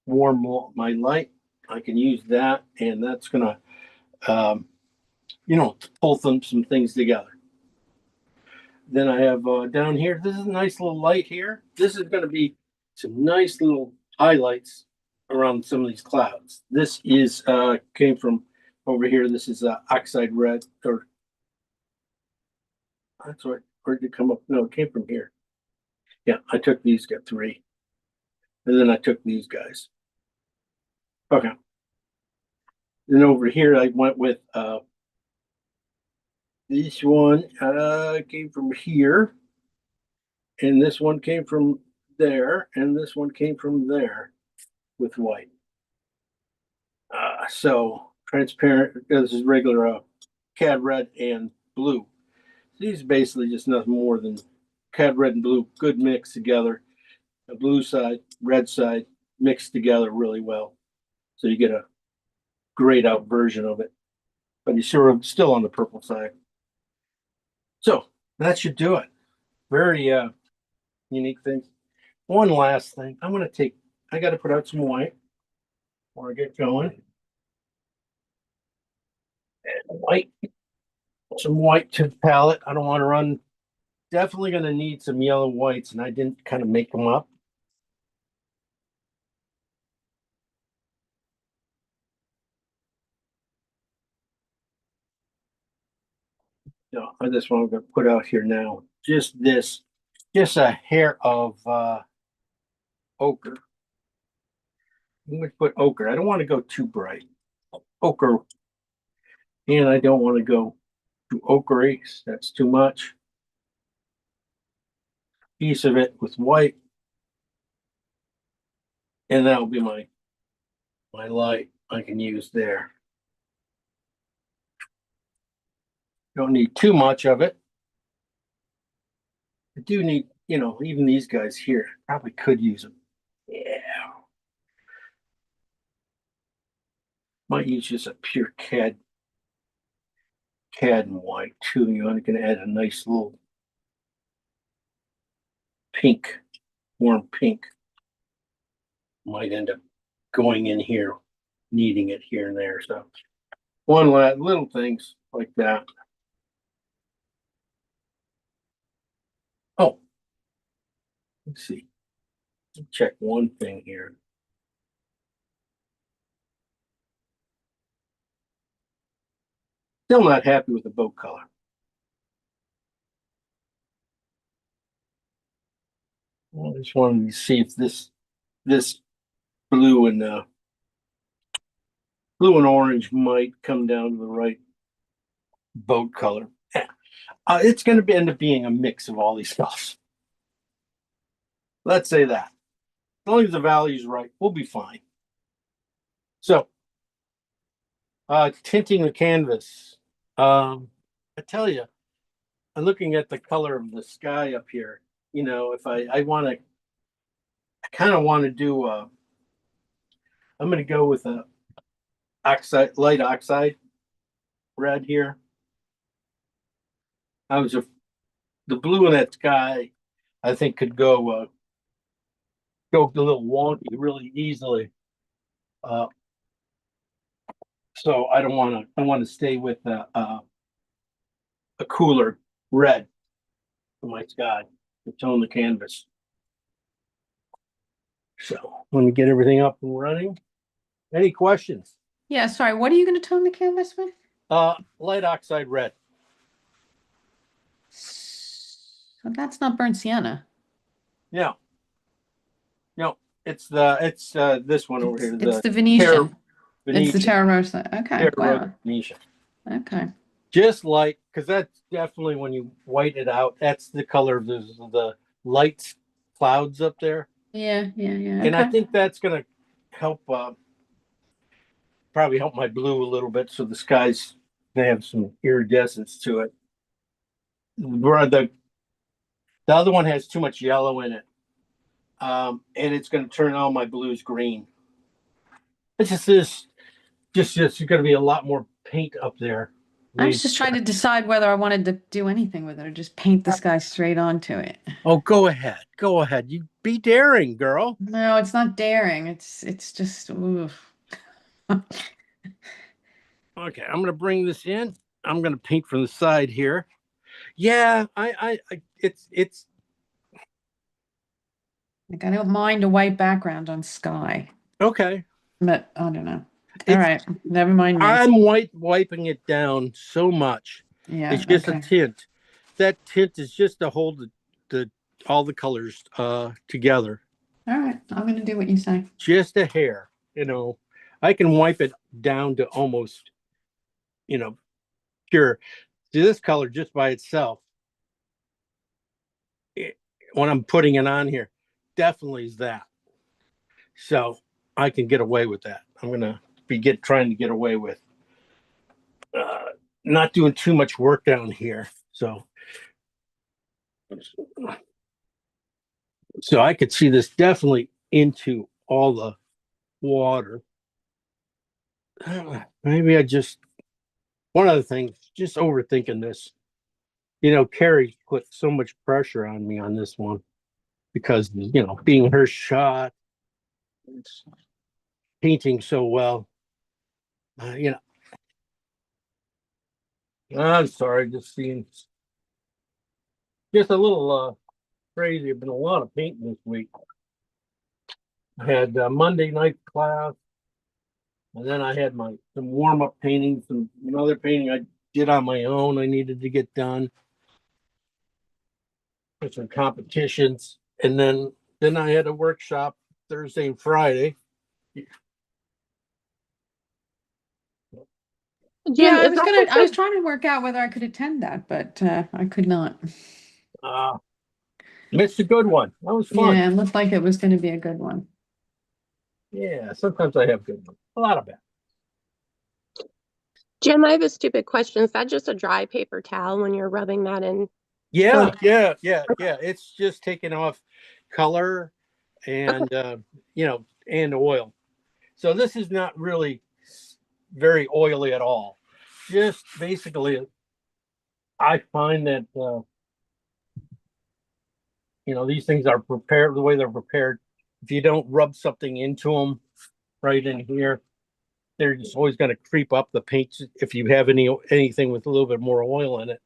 my light, I can use that, and that's gonna, pull some things together. Then I have down here, this is a nice little light here. This is going to be some nice little highlights around some of these clouds. This is came from over here. This is oxide red, or that's what, where did it come up? No, it came from here. Yeah, I took these, got three. And then I took these guys. Okay. Then over here, I went with this one came from here, and this one came from there, and this one came from there with white. So transparent, this is regular cad red and blue. These basically just nothing more than cad red and blue, good mix together. The blue side, red side mixed together really well. So you get a grayed out version of it, but you're sort of still on the purple side. So that should do it. Very unique things. One last thing. I got to put out some white before I get going. And some white to the palette. I don't want to run. Definitely going to need some yellow whites, and I didn't kind of make them up. No, this one I'm going to put out here now. Just a hair of ochre. I'm going to put ochre. I don't want to go too bright. Ochre. And I don't want to go too ochre. That's too much. Piece of it with white. And that'll be my light I can use there. Don't need too much of it. I do need, even these guys here, probably could use them. Yeah. Might use just a pure cad and white too. You're going to add a nice little pink, warm pink. Might end up going in here, needing it here and there. So one little things like that. Oh, let's see. Check one thing here. Still not happy with the boat color. I just wanted to see if this blue and orange might come down to the right boat color. It's going to end up being a mix of all these colors. Let's say that. As long as the value is right, we'll be fine. So, tinting the canvas. I tell you, I'm looking at the color of the sky up here. If I want to, I kind of want to do, I'm going to go with a light oxide red here. The blue in that sky, I think could go a little wonky really easily. So I want to stay with a cooler red for my sky to tone the canvas. So let me get everything up and running. Any questions?
Yeah, sorry. What are you going to tone the canvas with?
Light oxide red.
So that's not burnt sienna.
Yeah. No, it's this one over here.
It's the Venetian.
Venetian.
It's the Terra Rosa. Okay. Wow.
Venetian.
Okay.
Just light, because that's definitely when you white it out, that's the color of the light clouds up there.
Yeah,
And I
okay.
think that's going to help, probably help my blue a little bit. So the skies, they have some iridescence to it. Where the other one has too much yellow in it. And it's going to turn all my blues green. It's just going to be a lot more paint up there.
I was just trying to decide whether I wanted to do anything with it or just paint the sky straight onto it.
Oh, go ahead. Go ahead. You be daring, girl.
No, it's not daring. It's just oof.
Okay, I'm going to bring this in. I'm going to paint from the side here. Yeah, it's
Like I don't mind a white background on sky,
okay.
but I don't know. All
It's
right, never mind me.
I'm wiping it down so much.
Yeah,
It's just
okay.
a tint. That tint is just to hold the all the colors together.
All right, I'm gonna do what you say.
Just a hair, I can wipe it down to almost, pure. See, this color just by itself, when I'm putting it on here, definitely is that. So I can get away with that. I'm gonna be trying to get away with not doing too much work down here. So I could see this definitely into all the water. Maybe one other thing, just overthinking this. Carrie put so much pressure on me on this one because, being her shot, painting so well. I'm sorry, just a little crazy. I've been a lot of painting this week. I had Monday night class, and then I had some warm up painting, another painting I did on my own. I needed to get done for some competitions, and then I had a workshop Thursday and Friday.
Yeah,
Jim, is that
I was trying to work out whether I could attend that, but I could not.
Missed a good one. That was fun.
Yeah, it looked like it was gonna be a good one.
Yeah, sometimes I have good ones. A lot of bad.
Jim, I have a stupid question. Is that just a dry paper towel when you're rubbing that in?
Yeah. It's just taking off color and and oil. So this is not really very oily at all. Just basically, I find that these things are prepared the way they're prepared. If you don't rub something into them right in here, they're just always going to creep up the paint. If you have anything with a little bit more oil in it,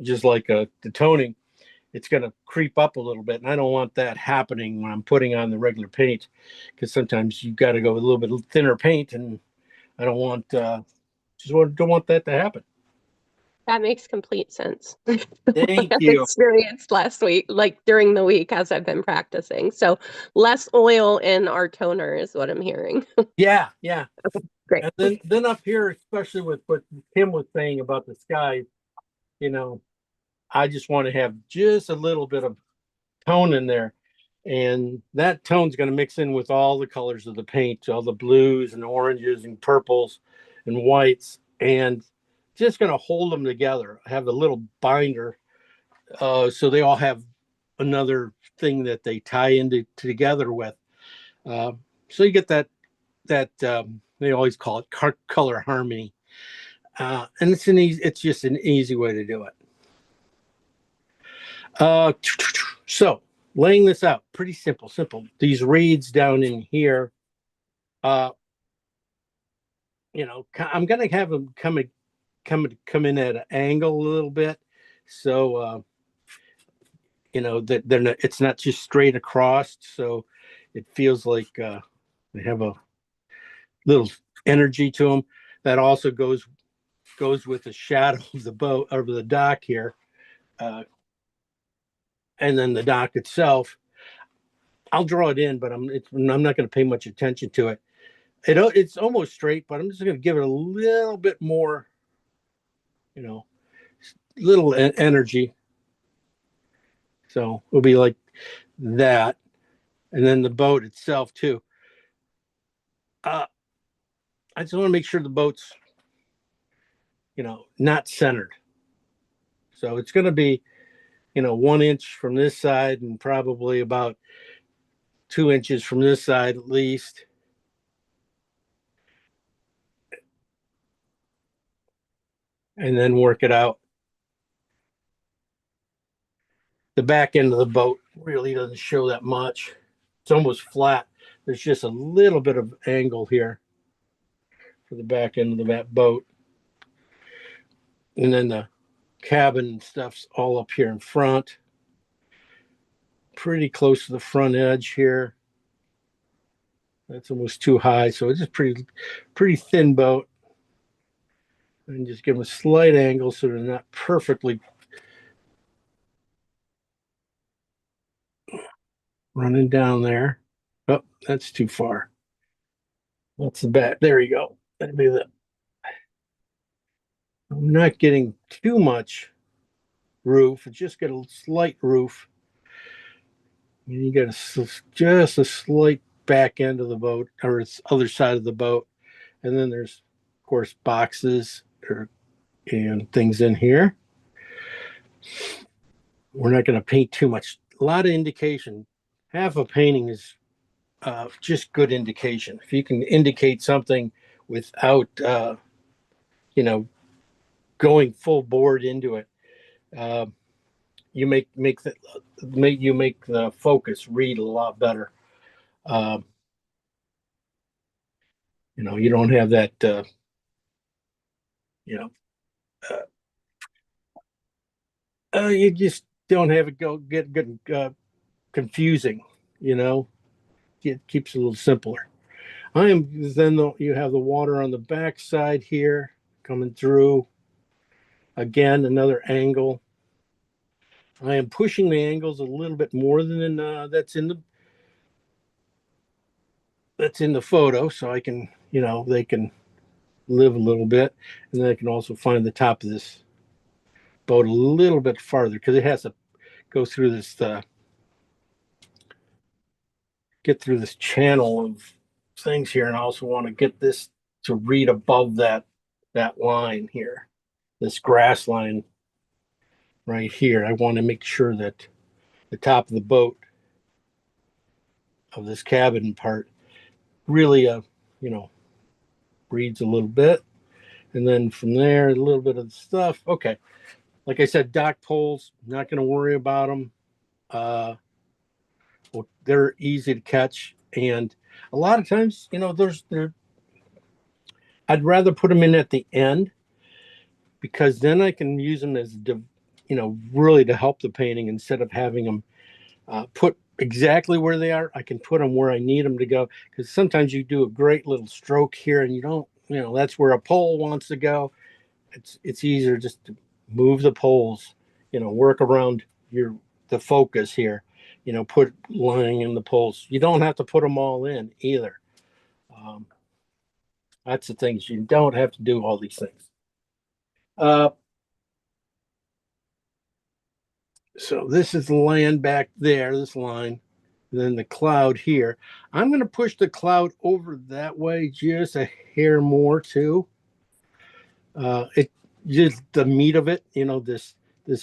just like the toning, it's going to creep up a little bit. And I don't want that happening when I'm putting on the regular paint, because sometimes you've got to go with a little bit thinner paint, and I don't want don't want that to happen.
That makes complete sense.
Thank
I've
you.
experienced last week, like during the week as I've been practicing. So less oil in our toner is what I'm hearing.
Yeah.
Great.
And then up here, especially with what Tim was saying about the sky, I just want to have just a little bit of tone in there. And that tone's going to mix in with all the colors of the paint, all the blues and oranges and purples and whites, and just going to hold them together. I have a little binder, so they all have another thing that they tie into together with. So you get that they always call it color harmony, and it's just an easy way to do it. So laying this out, pretty simple. These reeds down in here, I'm gonna have them come in at an angle a little bit, so that they're not. It's not just straight across, so it feels like they have a little energy to them. That also goes with the shadow of the boat or the dock here, and then the dock itself. I'll draw it in, but I'm not going to pay much attention to it. It's almost straight, but I'm just going to give it a little bit more, little energy. So it'll be like that. And then the boat itself too. I just want to make sure the boat's, not centered. So it's going to be, 1 inch from this side and probably about 2 inches from this side at least. And then work it out. The back end of the boat really doesn't show that much. It's almost flat. There's just a little bit of angle here for the back end of that boat. And then the cabin stuff's all up here in front. Pretty close to the front edge here. That's almost too high, so it's just pretty thin boat. And just give them a slight angle so they're not perfectly running down there. Oh, that's too far. That's the back. There you go. That'd be the. I'm not getting too much roof. Just get a slight roof. And you get just a slight back end of the boat, or its other side of the boat. And then there's, of course, boxes and things in here. We're not going to paint too much. A lot of indication. Half of painting is just good indication. If you can indicate something without, going full board into it, you make the focus read a lot better. You don't have that. You just don't have it get confusing. It keeps it a little simpler. You have the water on the back side here coming through. Again, another angle. I am pushing the angles a little bit more than that's in the photo, so I can, they can live a little bit, and then I can also find the top of this boat a little bit farther because it has to go through this, get through this channel of things here, and I also want to get this to read above that line here, this grass line right here. I want to make sure that the top of the boat of this cabin part really reads a little bit, and then from there a little bit of the stuff. Okay, like I said, dock poles, not going to worry about them. Well, they're easy to catch, and a lot of times, I'd rather put them in at the end because then I can use them as really to help the painting instead of having them put exactly where they are. I can put them where I need them to go, because sometimes you do a great little stroke here and you don't, that's where a pole wants to go. It's easier just to move the poles, work around the focus here, put line in the poles. You don't have to put them all in either. That's the things. You don't have to do all these things. So this is the land back there, this line, and then the cloud here. I'm going to push the cloud over that way just a hair more too. It just the meat of it, this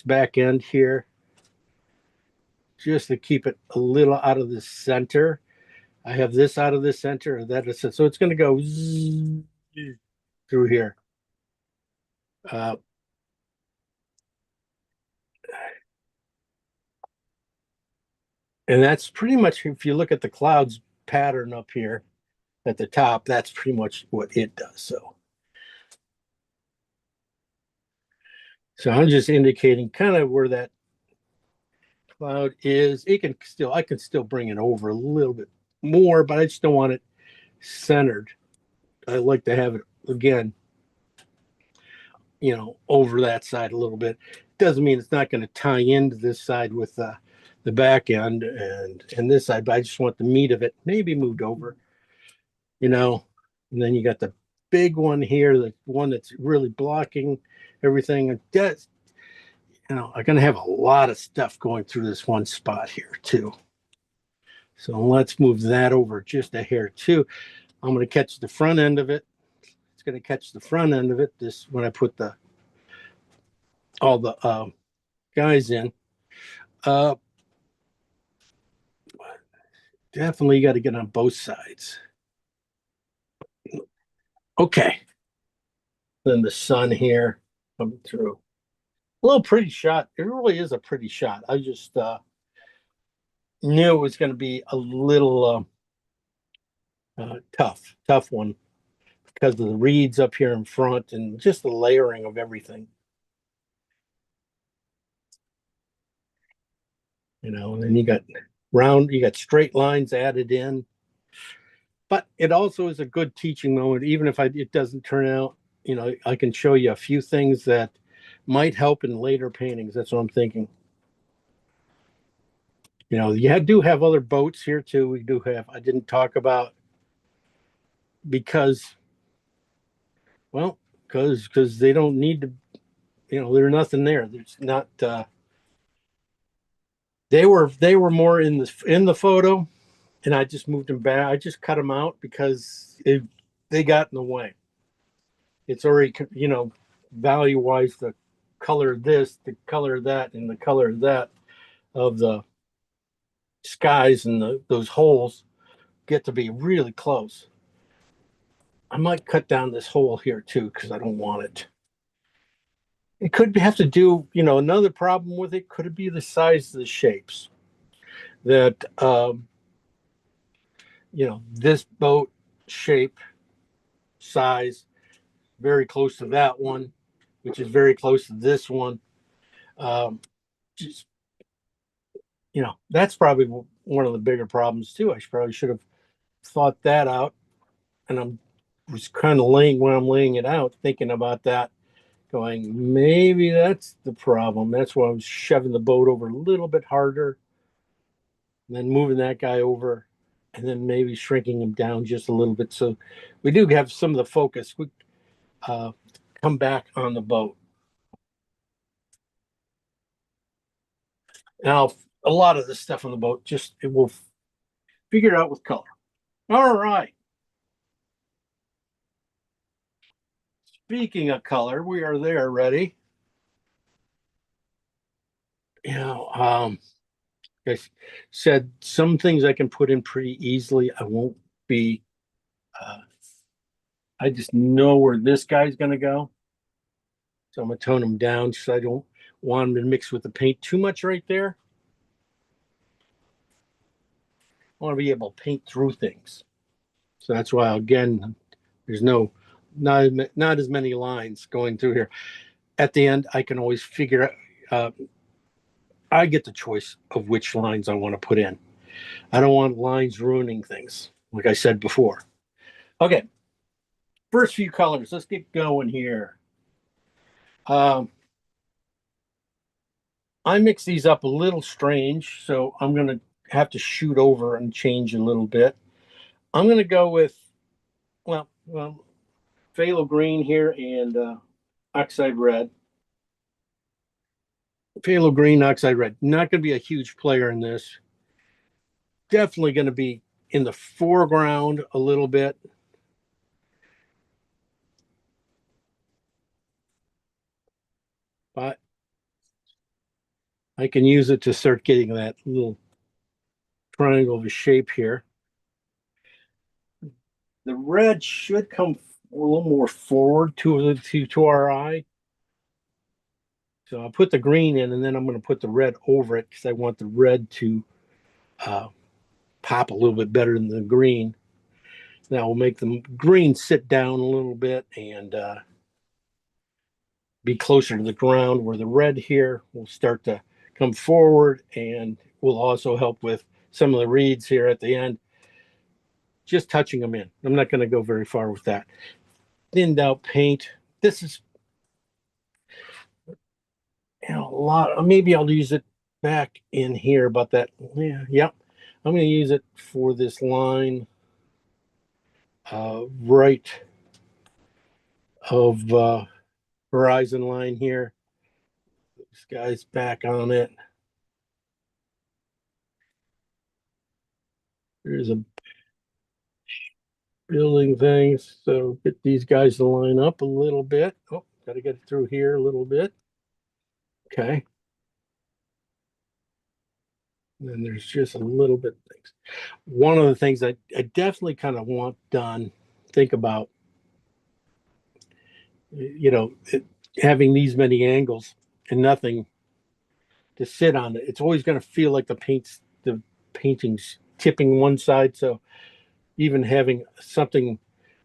back end here, just to keep it a little out of the center. I have this out of the center, that is, so it's going to go through here. And that's pretty much, if you look at the clouds pattern up here at the top, that's pretty much what it does. So I'm just indicating kind of where that cloud is. I can still bring it over a little bit more, but I just don't want it centered. I like to have it again, over that side a little bit. Doesn't mean it's not going to tie into this side with the back end and this side, but I just want the meat of it maybe moved over, and then you got the big one here, the one that's really blocking everything. And I'm going to have a lot of stuff going through this one spot here too. So let's move that over just a hair too. I'm going to catch the front end of it. It's going to catch the front end of it. This when I put all the guys in. Definitely got to get on both sides. Okay. Then the sun here coming through. A little pretty shot. It really is a pretty shot. I just knew it was going to be a little tough one because of the reeds up here in front and just the layering of everything. And then you got straight lines added in. But it also is a good teaching moment, even if it doesn't turn out, I can show you a few things that might help in later paintings. That's what I'm thinking. You do have other boats here too. We do have, I didn't talk about because they don't need to, there's nothing there. There's not, they were more in the photo, and I just moved them back. I just cut them out because they got in the way. It's already, value wise, the color of this, the color of that, and the color of that of the skies and those holes get to be really close. I might cut down this hole here too because I don't want it. It could have to do, another problem with it could be the size of the shapes. That this boat shape, size, very close to that one, which is very close to this one. Just that's probably one of the bigger problems too. I probably should have thought that out, and I was kind of when I'm laying it out, thinking about that, going maybe that's the problem. That's why I was shoving the boat over a little bit harder, and then moving that guy over, and then maybe shrinking him down just a little bit. So we do have some of the focus. We come back on the boat. Now, a lot of the stuff on the boat, it will figure it out with color. All right. Speaking of color, we are there ready. I said some things I can put in pretty easily. I won't be, I just know where this guy's going to go. So I'm going to tone him down so I don't want him to mix with the paint too much right there. I want to be able to paint through things. So that's why, again, there's not as many lines going through here. At the end, I can always figure out, I get the choice of which lines I want to put in. I don't want lines ruining things, like I said before. Okay, first few colors. Let's get going here. I mix these up a little strange, so I'm going to have to shoot over and change a little bit. I'm going to go with, phthalo green here and oxide red. Phthalo green, oxide red. Not going to be a huge player in this. Definitely going to be in the foreground a little bit. But I can use it to start getting that little triangle of a shape here. The red should come a little more forward to our eye. So I'll put the green in, and then I'm going to put the red over it because I want the red to pop a little bit better than the green. That will make the green sit down a little bit and be closer to the ground, where the red here will start to come forward and will also help with some of the reeds here at the end. Just touching them in. I'm not going to go very far with that. Thinned out paint. This is a lot. Maybe I'll use it back in here about that. Yeah. I'm going to use it for this line right of horizon line here. This guy's back on it. There's a building things. So get these guys to line up a little bit. Oh, got to get through here a little bit. Okay. And then there's just a little bit of things. One of the things I definitely kind of want done, think about, having these many angles and nothing to sit on it. It's always going to feel like the painting's tipping one side. So even having something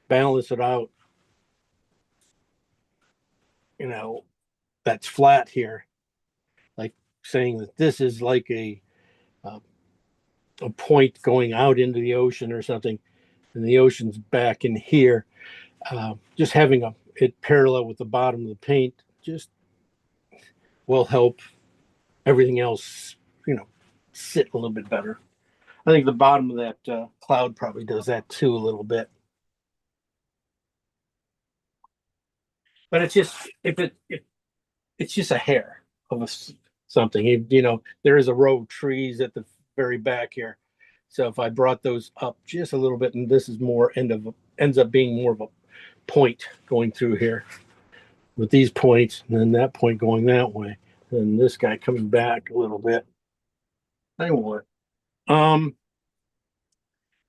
balance it out, that's flat here, like saying that this is like a point going out into the ocean or something, and the ocean's back in here. Just having it parallel with the bottom of the paint just will help everything else, sit a little bit better. I think the bottom of that cloud probably does that too a little bit. But it's just if it's just a hair of something. There is a row of trees at the very back here. So if I brought those up just a little bit, and this is ends up being more of a point going through here with these points, and then that point going that way, and this guy coming back a little bit. Anyway,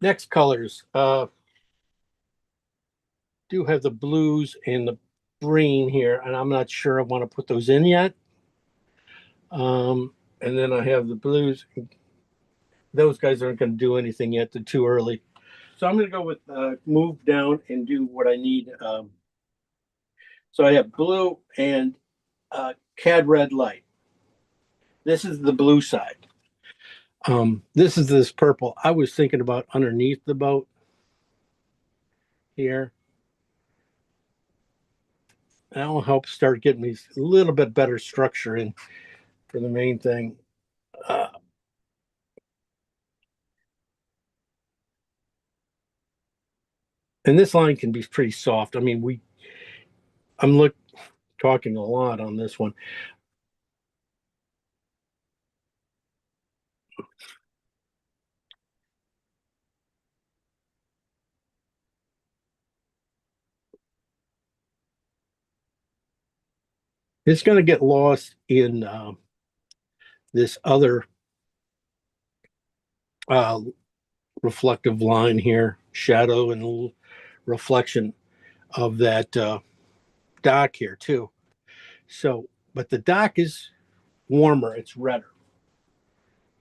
next colors. Do have the blues and the green here, and I'm not sure I want to put those in yet. And then I have the blues. Those guys aren't going to do anything yet. They're too early. So I'm going to go with move down and do what I need. So I have blue and cad red light. This is the blue side. This is this purple. I was thinking about underneath the boat here. That will help start getting these a little bit better structure in for the main thing. And this line can be pretty soft. I mean, I'm talking a lot on this one. It's going to get lost in this other reflective line here, shadow and reflection of that dock here too. So, but the dock is warmer, it's redder.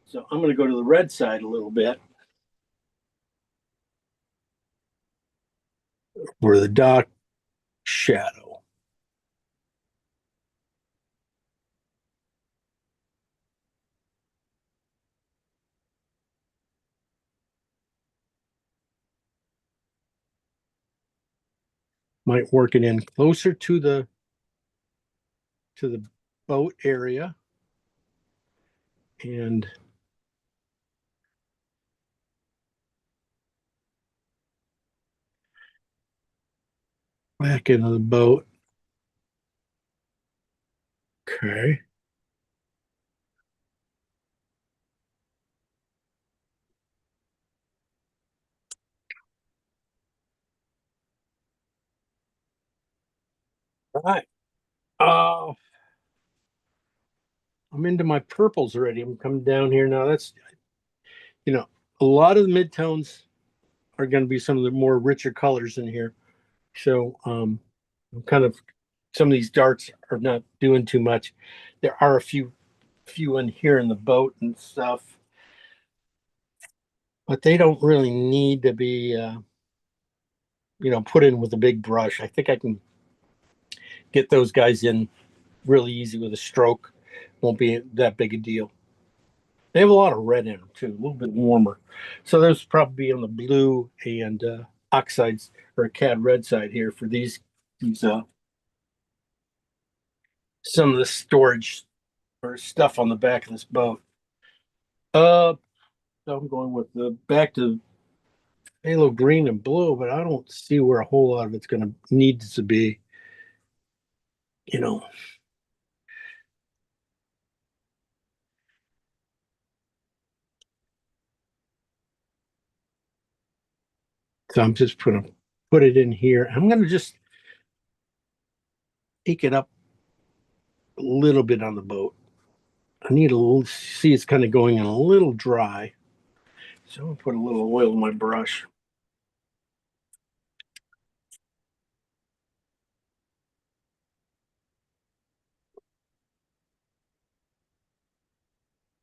So I'm going to go to the red side a little bit, where the dock shadow. Might work it in closer to the boat area. And back into the boat. Okay. All right. I'm into my purples already. I'm coming down here now. That's, a lot of the midtones are going to be some of the more richer colors in here. So I'm kind of, some of these darks are not doing too much. There are a few in here in the boat and stuff, but they don't really need to be, put in with a big brush. I think I can get those guys in really easy with a stroke. Won't be that big a deal. They have a lot of red in them too, a little bit warmer. So those probably on the blue and oxides or cad red side here for these some of the storage or stuff on the back of this boat. So I'm going with the back to halo green and blue, but I don't see where a whole lot of it's going to need to be. So I'm just gonna put it in here. I'm gonna just eke it up a little bit on the boat. I need a little, see it's kind of going in a little dry. So I'm gonna put a little oil in my brush.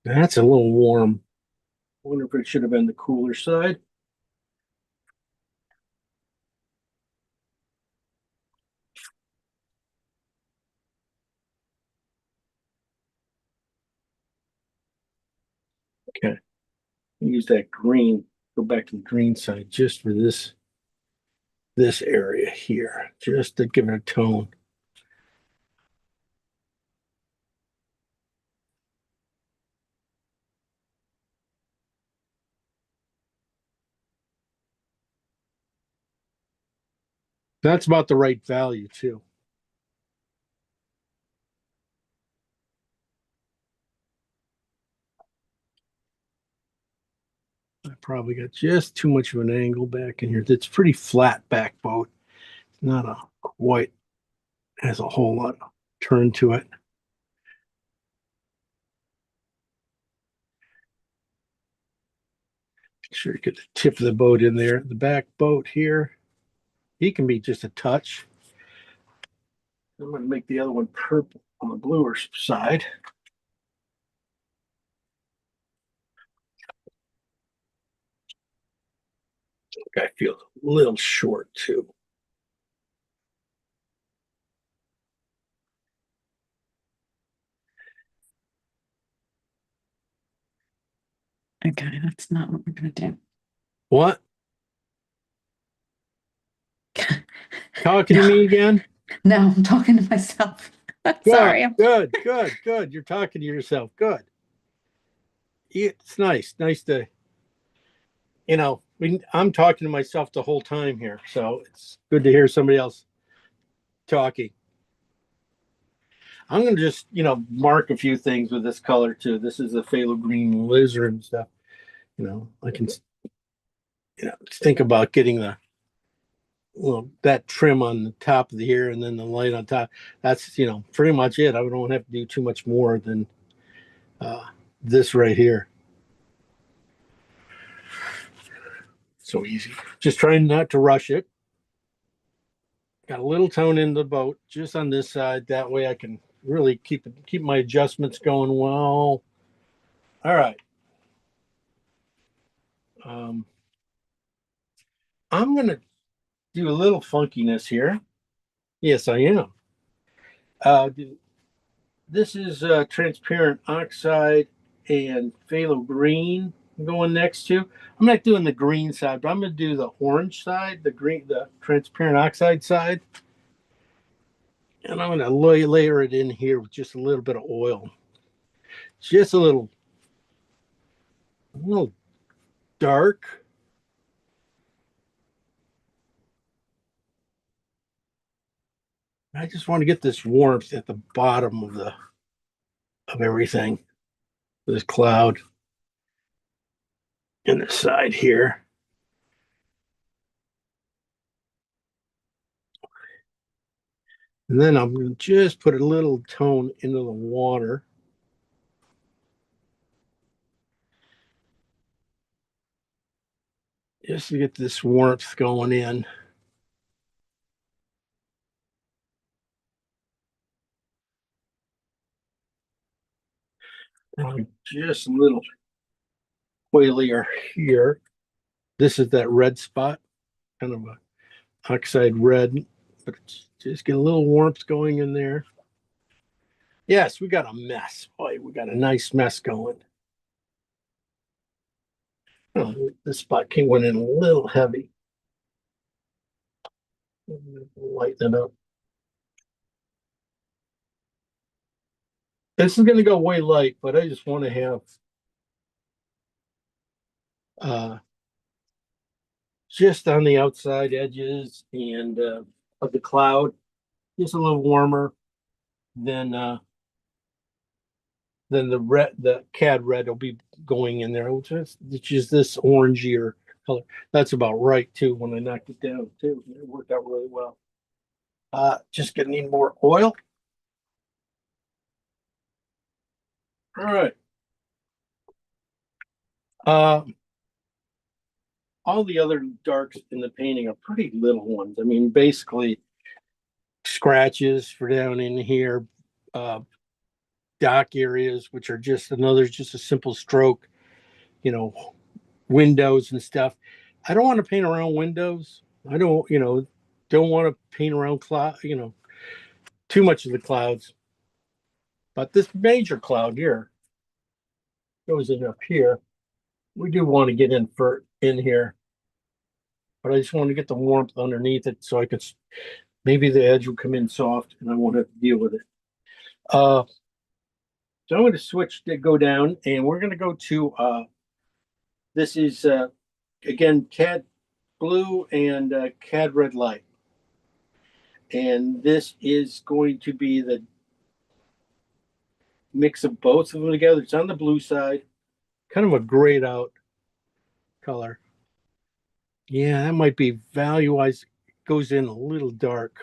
That's a little warm. I wonder if it should have been the cooler side. Okay. Use that green, go back to the green side just for this area here, just to give it a tone. That's about the right value too. I probably got just too much of an angle back in here. It's pretty flat back boat. It's not a quite, has a whole lot of turn to it. Make sure you get the tip of the boat in there. The back boat here, he can be just a touch. I'm going to make the other one purple on the bluer side. I feel a little short too.
Okay, that's not what we're gonna do.
What? Talking to me again?
No, I'm talking to myself.
Good,
Sorry.
good. You're talking to yourself. Good. It's nice to, I'm talking to myself the whole time here, so it's good to hear somebody else talking. I'm going to just, mark a few things with this color too. This is a phthalo green lizard and stuff. I can, think about getting that trim on the top of the ear and then the light on top. That's, pretty much it. I don't have to do too much more than this right here. So easy. Just trying not to rush it. Got a little tone in the boat just on this side. That way I can really keep my adjustments going well. All right. I'm going to do a little funkiness here. Yes, I am. This is transparent oxide and phthalo green going next to. I'm not doing the green side, but I'm going to do the orange side, the transparent oxide side. And I'm going to layer it in here with just a little bit of oil. Just a little dark. I just want to get this warmth at the bottom of everything. This cloud and the side here. And then I'm going to just put a little tone into the water. Just to get this warmth going in. Just a little oilier here. This is that red spot, kind of a oxide red, but just get a little warmth going in there. Yes, we got a mess. Boy, we got a nice mess going. Oh, this spot went in a little heavy. Lighten it up. This is going to go way light, but I just want to have just on the outside edges and of the cloud, just a little warmer than the cad red will be going in there, which is this orangier color. That's about right too. When I knocked it down too, it worked out really well. Just gonna need more oil. All right. All the other darks in the painting are pretty little ones. I mean, basically scratches for down in here, uh, dock areas, which are just a simple stroke, you know, windows and stuff. I don't want to paint around windows. I don't want to paint around too much of the clouds. But this major cloud here goes in up here. We do want to get in here, but I just want to get the warmth underneath it so I could maybe the edge will come in soft and I won't have to deal with it. So I'm going to switch to go down and we're going to go to this is again CAD blue and CAD red light. And this is going to be the mix of both of them together. It's on the blue side, kind of a grayed out color. Yeah, that might be value wise, goes in a little dark.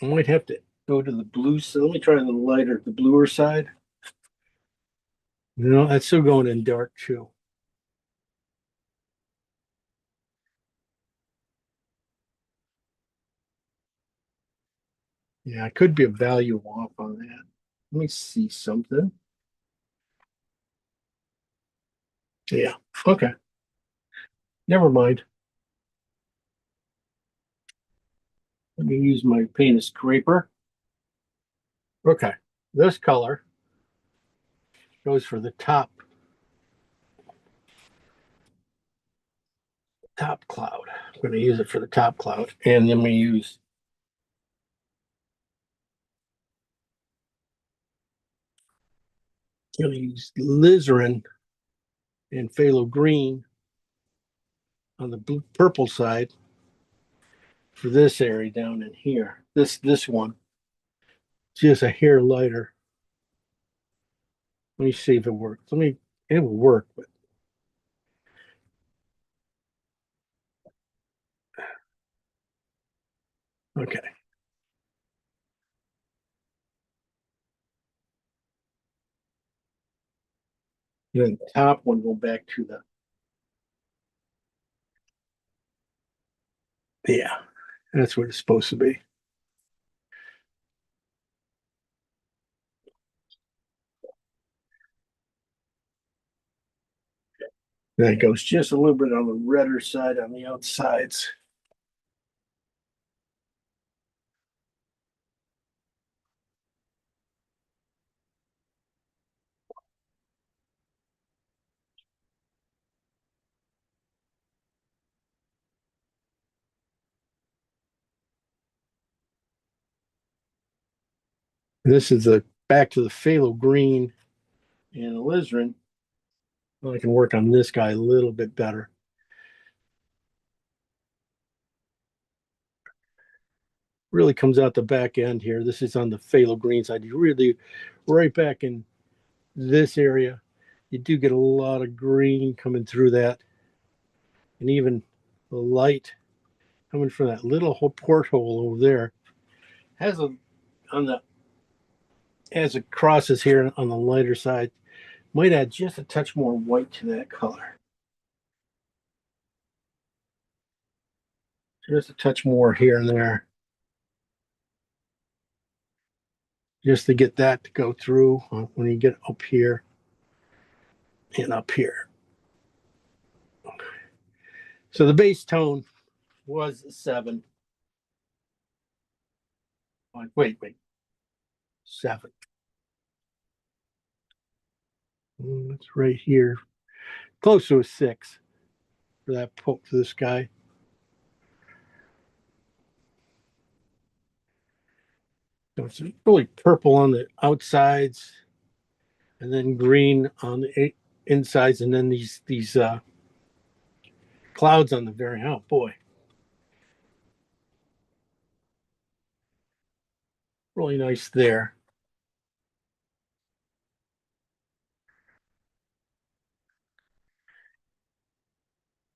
I might have to go to the blue. So let me try the bluer side. No, that's still going in dark too. Yeah, it could be a value off on that. Let me see something. Yeah, okay. Never mind. Let me use my paint scraper. Okay, this color goes for the top cloud. I'm going to use it for the top cloud, and then we use alizarin and phthalo green on the blue purple side for this area down in here. This one, just a hair lighter. Let me see if it works. It will work, but okay. Then the top one go back to yeah, that's what it's supposed to be. Then it goes just a little bit on the redder side on the outsides. This is the back to the phthalo green and alizarin. Well, I can work on this guy a little bit better. Really comes out the back end here. This is on the phthalo green side. You really, right back in this area, you do get a lot of green coming through that. And even the light coming from that little porthole over there has as it crosses here on the lighter side, might add just a touch more white to that color. Just a touch more here and there. Just to get that to go through when you get up here and up here. So the base tone was 7. Wait. 7. It's right here. Close to a 6 for that poke for this guy. So it's really purple on the outsides and then green on the insides, and then these clouds on the very oh boy. Really nice there.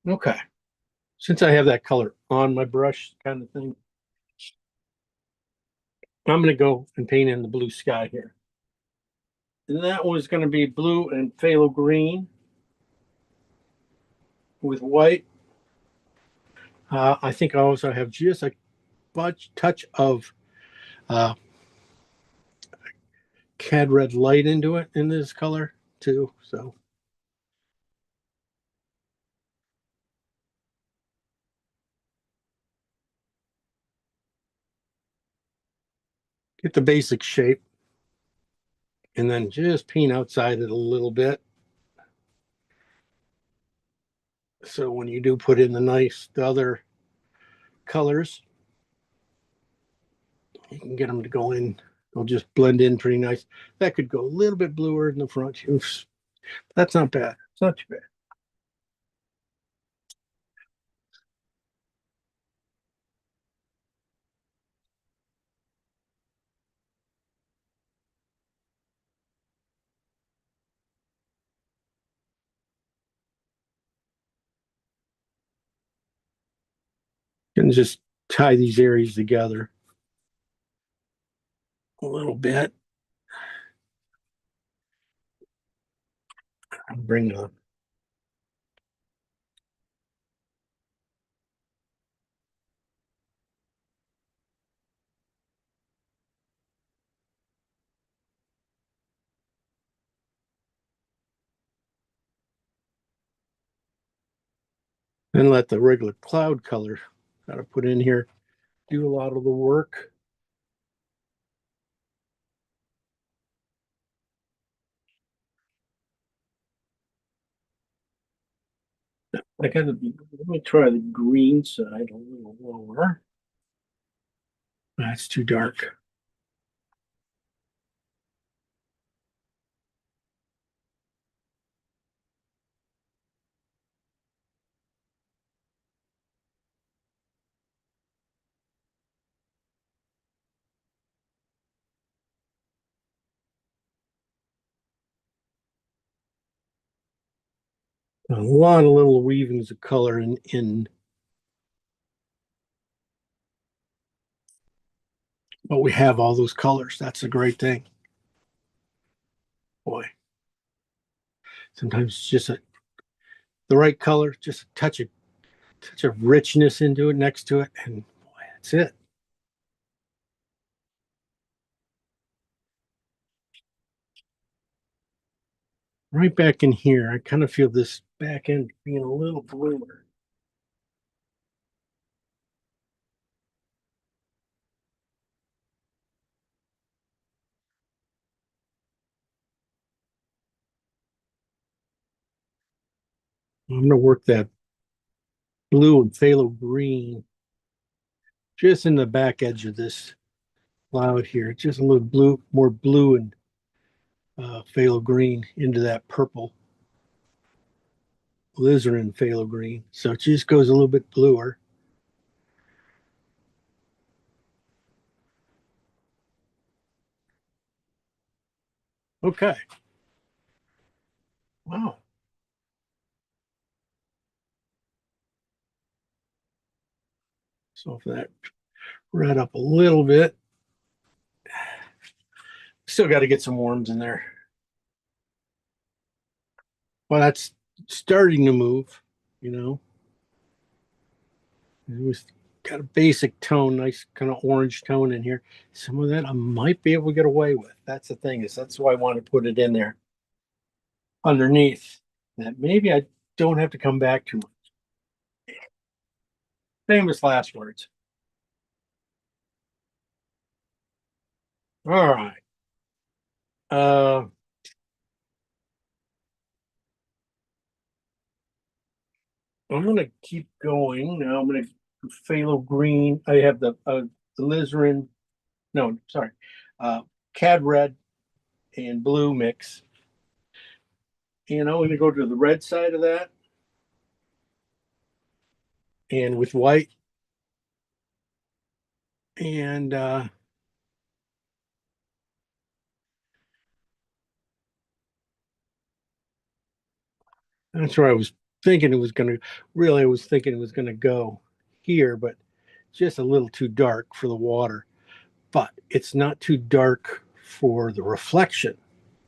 Okay. Since I have that color on my brush kind of thing, I'm going to go and paint in the blue sky here. And that was going to be blue and phthalo green with white. I think I also have just a touch of uh, cad red light into it in this color too. So get the basic shape and then just paint outside it a little bit. So when you do put in the other colors, you can get them to go in. They'll just blend in pretty nice. That could go a little bit bluer in the front. Oops. That's not bad. It's not too bad. You can just tie these areas together a little bit. Bring the and let the regular cloud color that I put in here do a lot of the work. I gotta let me try the green side a little lower. That's too dark. A lot of little weavings of color in, but we have all those colors. That's a great thing. Boy, sometimes it's just the right color, just a touch of richness into it next to it, and boy, that's it. Right back in here, I kind of feel this back end being a little bluer. I'm going to work that blue and phthalo green just in the back edge of this cloud here. Just a little blue, more blue and phthalo green into that purple alizarin phthalo green. So it just goes a little bit bluer. Okay. Wow. So if that red up a little bit, still got to get some worms in there. Well, that's starting to move, you know. It was got a basic tone, nice kind of orange tone in here. Some of that I might be able to get away with. That's the thing is that's why I want to put it in there underneath. That maybe I don't have to come back to it. Famous last words. All right. Uh, I'm gonna keep going now. I'm gonna phthalo green. I have the alizarin. No, sorry, uh, cad red and blue mix. And I'm gonna go to the red side of that, and with white, and that's where I was thinking it was going to, really, I was thinking it was going to go here, but just a little too dark for the water. But it's not too dark for the reflection.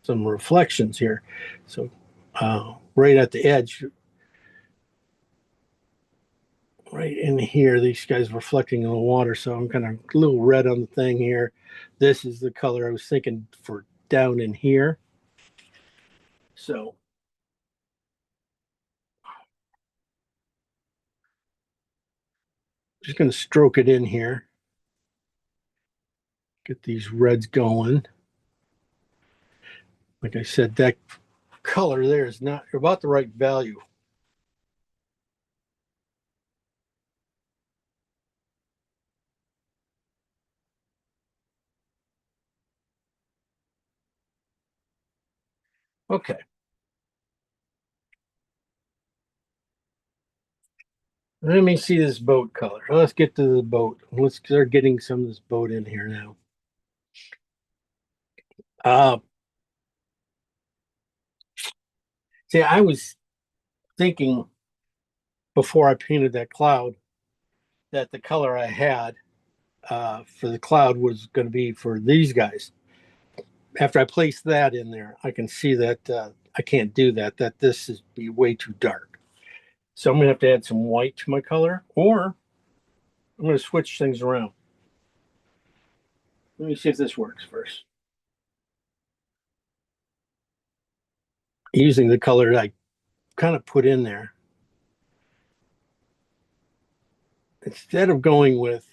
Some reflections here. So right at the edge, right in here, these guys reflecting in the water. So I'm kind of a little red on the thing here. This is the color I was thinking for down in here. So just going to stroke it in here. Get these reds going. Like I said, that color there is not about the right value. Okay. Let me see this boat color. Let's get to the boat. Let's start getting some of this boat in here now. See, I was thinking before I painted that cloud that the color I had for the cloud was going to be for these guys. After I placed that in there, I can see that I can't do that, that this is be way too dark. So I'm going to have to add some white to my color, or I'm going to switch things around. Let me see if this works first. Using the color I kind of put in there. Instead of going with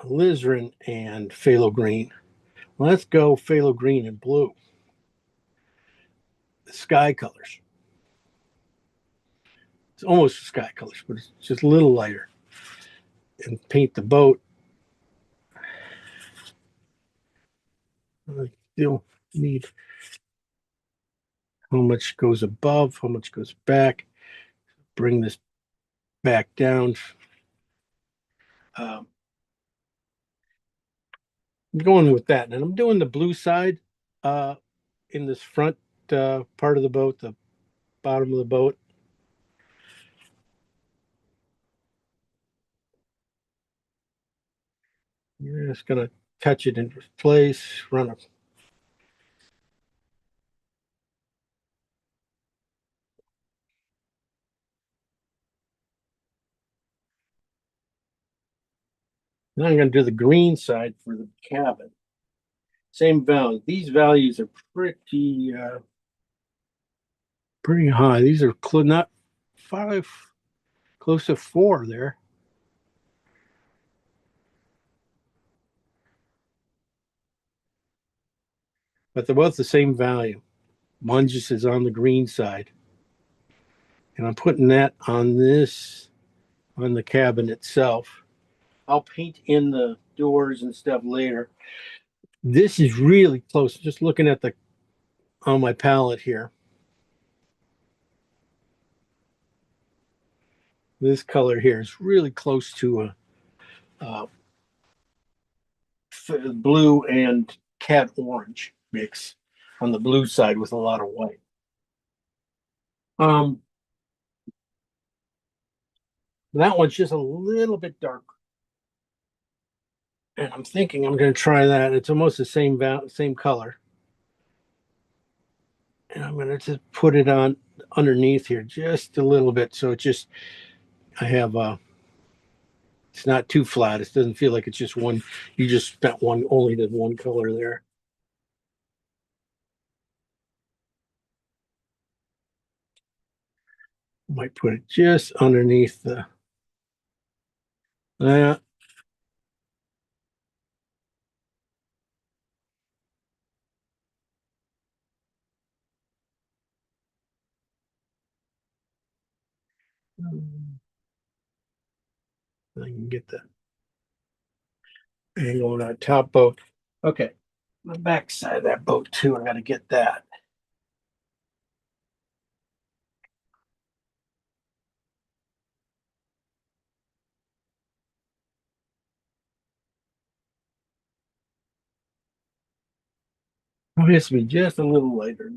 alizarin and phthalo green, let's go phthalo green and blue. The sky colors. It's almost sky colors, but it's just a little lighter. And paint the boat. I still need how much goes above, how much goes back. Bring this back down. I'm going with that, and I'm doing the blue side in this front part of the boat, the bottom of the boat. You're just gonna touch it into place, run a Now I'm going to do the green side for the cabin. Same value. These values are pretty pretty high. These are not 5, close to 4 there. But they're both the same value. One just is on the green side. And I'm putting that on this, on the cabin itself. I'll paint in the doors and stuff later. This is really close. Just looking at the on my palette here. This color here is really close to a blue and cat orange mix on the blue side with a lot of white. That one's just a little bit darker. And I'm thinking I'm going to try that. It's almost the same color. And I'm going to just put it on underneath here just a little bit. So it just, I have, it's not too flat. It doesn't feel like it's just one, you just spent only the one color there. Might put it just underneath the, that. I can get that angle on that top boat. Okay, the back side of that boat too. I got to get that. It has to be just a little lighter.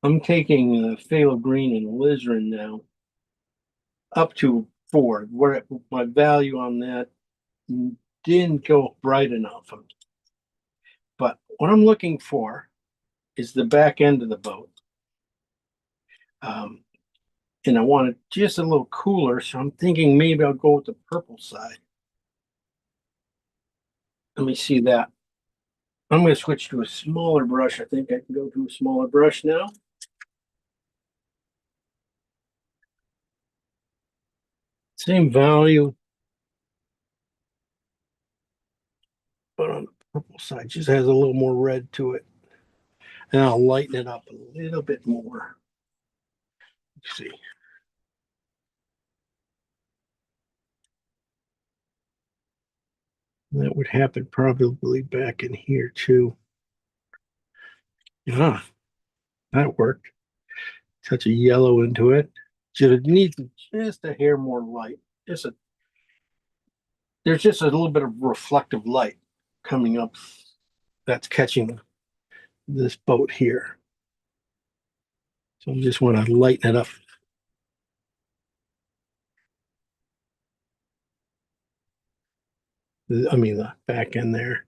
I'm taking phthalo green and alizarin now up to 4. Where my value on that didn't go bright enough. But what I'm looking for is the back end of the boat. And I want it just a little cooler, so I'm thinking maybe I'll go with the purple side. Let me see that. I'm going to switch to a smaller brush. I think I can go to a smaller brush now. Same value, but on the purple side, just has a little more red to it. And I'll lighten it up a little bit more. Let's see. That would happen probably back in here too. Yeah, that worked. Touch a yellow into it. Just needs just a hair more light. There's just a little bit of reflective light coming up that's catching this boat here. So I just want to lighten it up. I mean, the back end there.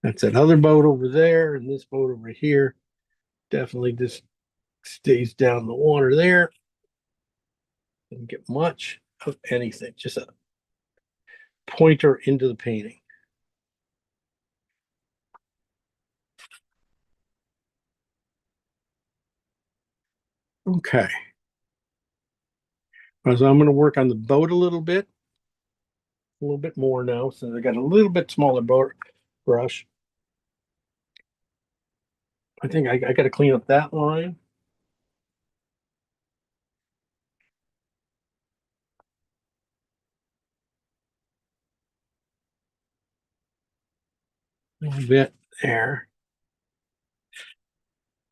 That's another boat over there, and this boat over here definitely just stays down the water there. Didn't get much of anything, just a pointer into the painting. Okay. So I'm going to work on the boat a little bit more now, since I got a little bit smaller boat brush. I think I got to clean up that line. A little bit there.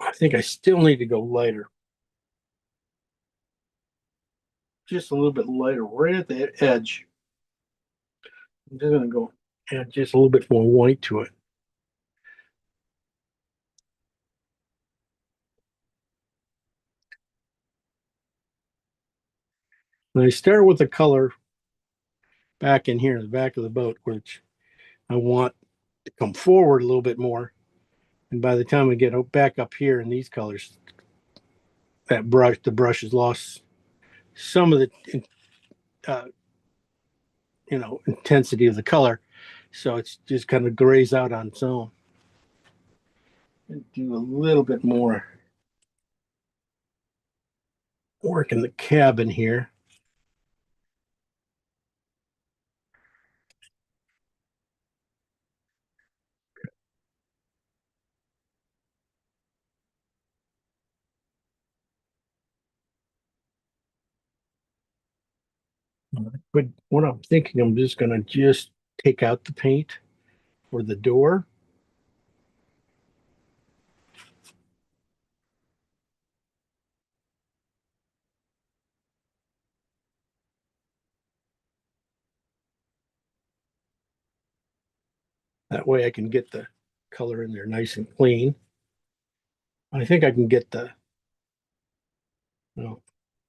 I think I still need to go lighter. Just a little bit lighter, right at the edge. I'm just gonna go add just a little bit more white to it. And I start with the color back in here, the back of the boat, which I want to come forward a little bit more. And by the time I get back up here in these colors, the brush has lost some of the, intensity of the color. So it's just kind of grays out on its own. And do a little bit more work in the cabin here. But what I'm thinking, I'm just going to take out the paint for the door. That way I can get the color in there nice and clean. I think I can get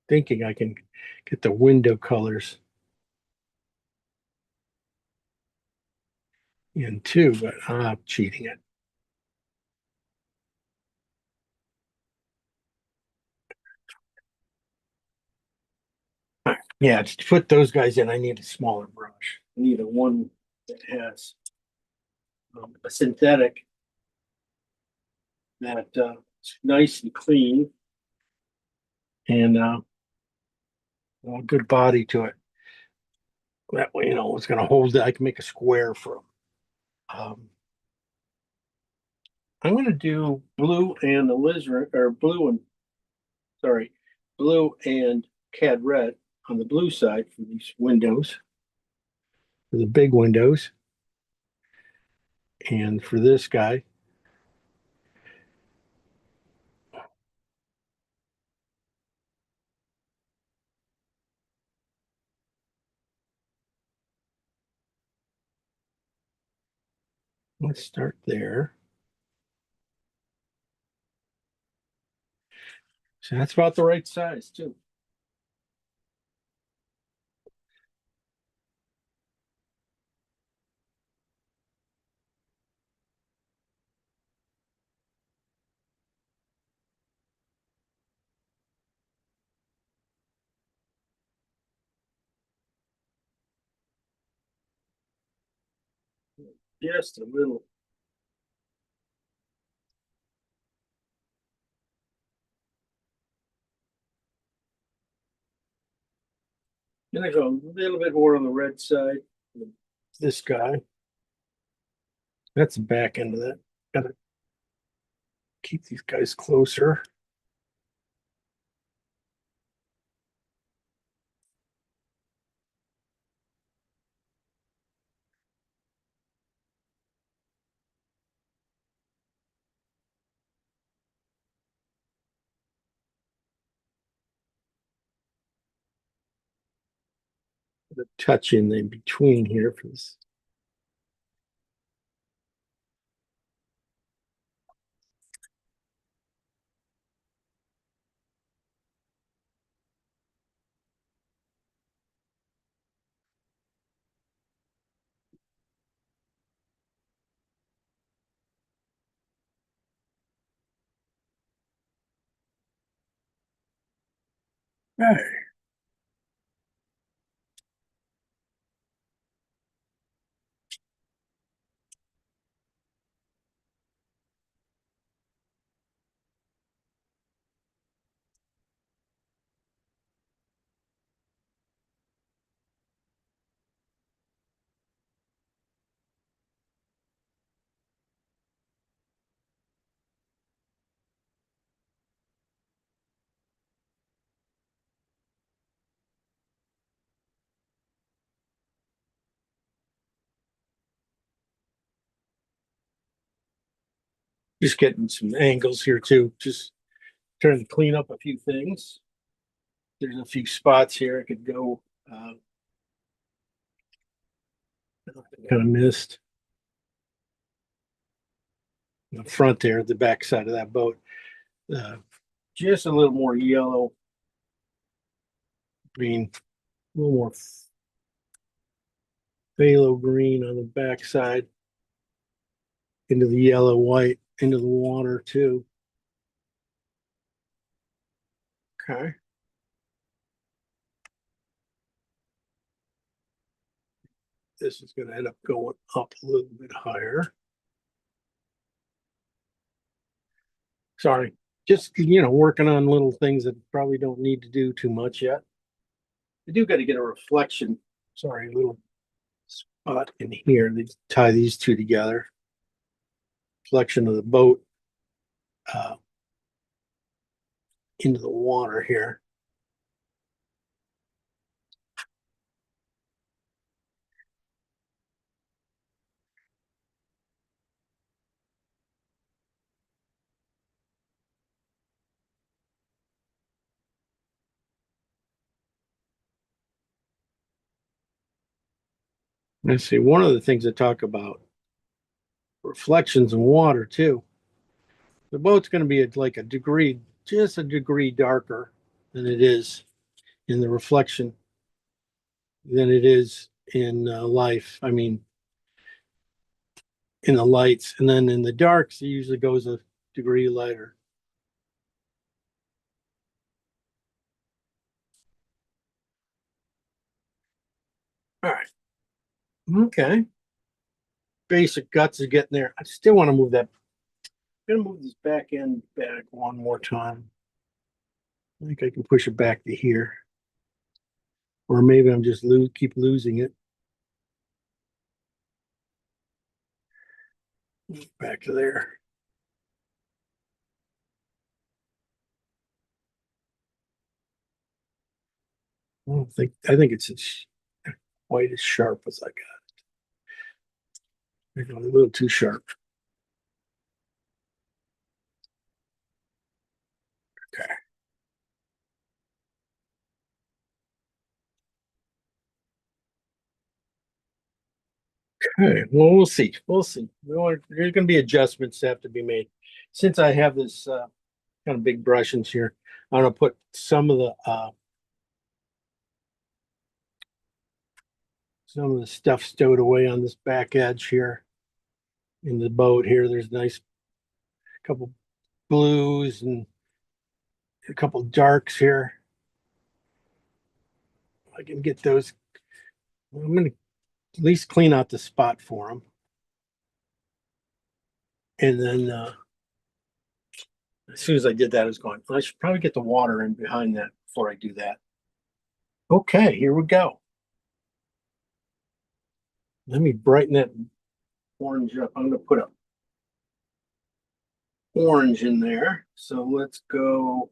thinking I can get the window colors in too, but I'm cheating it. Yeah, to put those guys in, I need a smaller brush. I need a one that has a synthetic that is nice and clean and a good body to it. That way, it's going to hold it. I can make a square for them. I'm going to do blue and alizarin, or blue and cad red on the blue side for these windows, for the big windows. And for this guy, let's start there. So that's about the right size too. Just a little. Gonna go a little bit more on the red side. This guy. That's the back end of that. Gotta keep these guys closer. The touch in between here for this. Right. Just getting some angles here too. Just trying to clean up a few things. There's a few spots here I could go. Kind of missed the front there, the back side of that boat. Just a little more yellow, green, a little more phthalo green on the back side, into the yellow white, into the water too. Okay. This is going to end up going up a little bit higher. Sorry, just working on little things that probably don't need to do too much yet. I do got to get a reflection. Sorry, a little spot in here. They tie these two together. Reflection of the boat into the water here. Let's see. One of the things I talk about reflections in water too. The boat's going to be like a degree, just a degree darker than it is in the reflection than it is in life. I mean, in the lights, and then in the darks, it usually goes a degree lighter. All right. Okay. Basic guts is getting there. I still want to move that. I'm gonna move this back end back one more time. I think I can push it back to here. Or maybe I'm just keep losing it. Back to there. I think it's as quite as sharp as I got it. A little too sharp. Okay. Okay, well, we'll see. We'll see. There's going to be adjustments that have to be made. Since I have this kind of big brush in here, I'm going to put some of the stuff stowed away on this back edge here in the boat here. There's a nice couple blues and a couple darks here. I can get those. I'm going to at least clean out the spot for them. And then as soon as I did that, I was going, I should probably get the water in behind that before I do that. Okay, here we go. Let me brighten that orange up. I'm going to put a orange in there. So let's go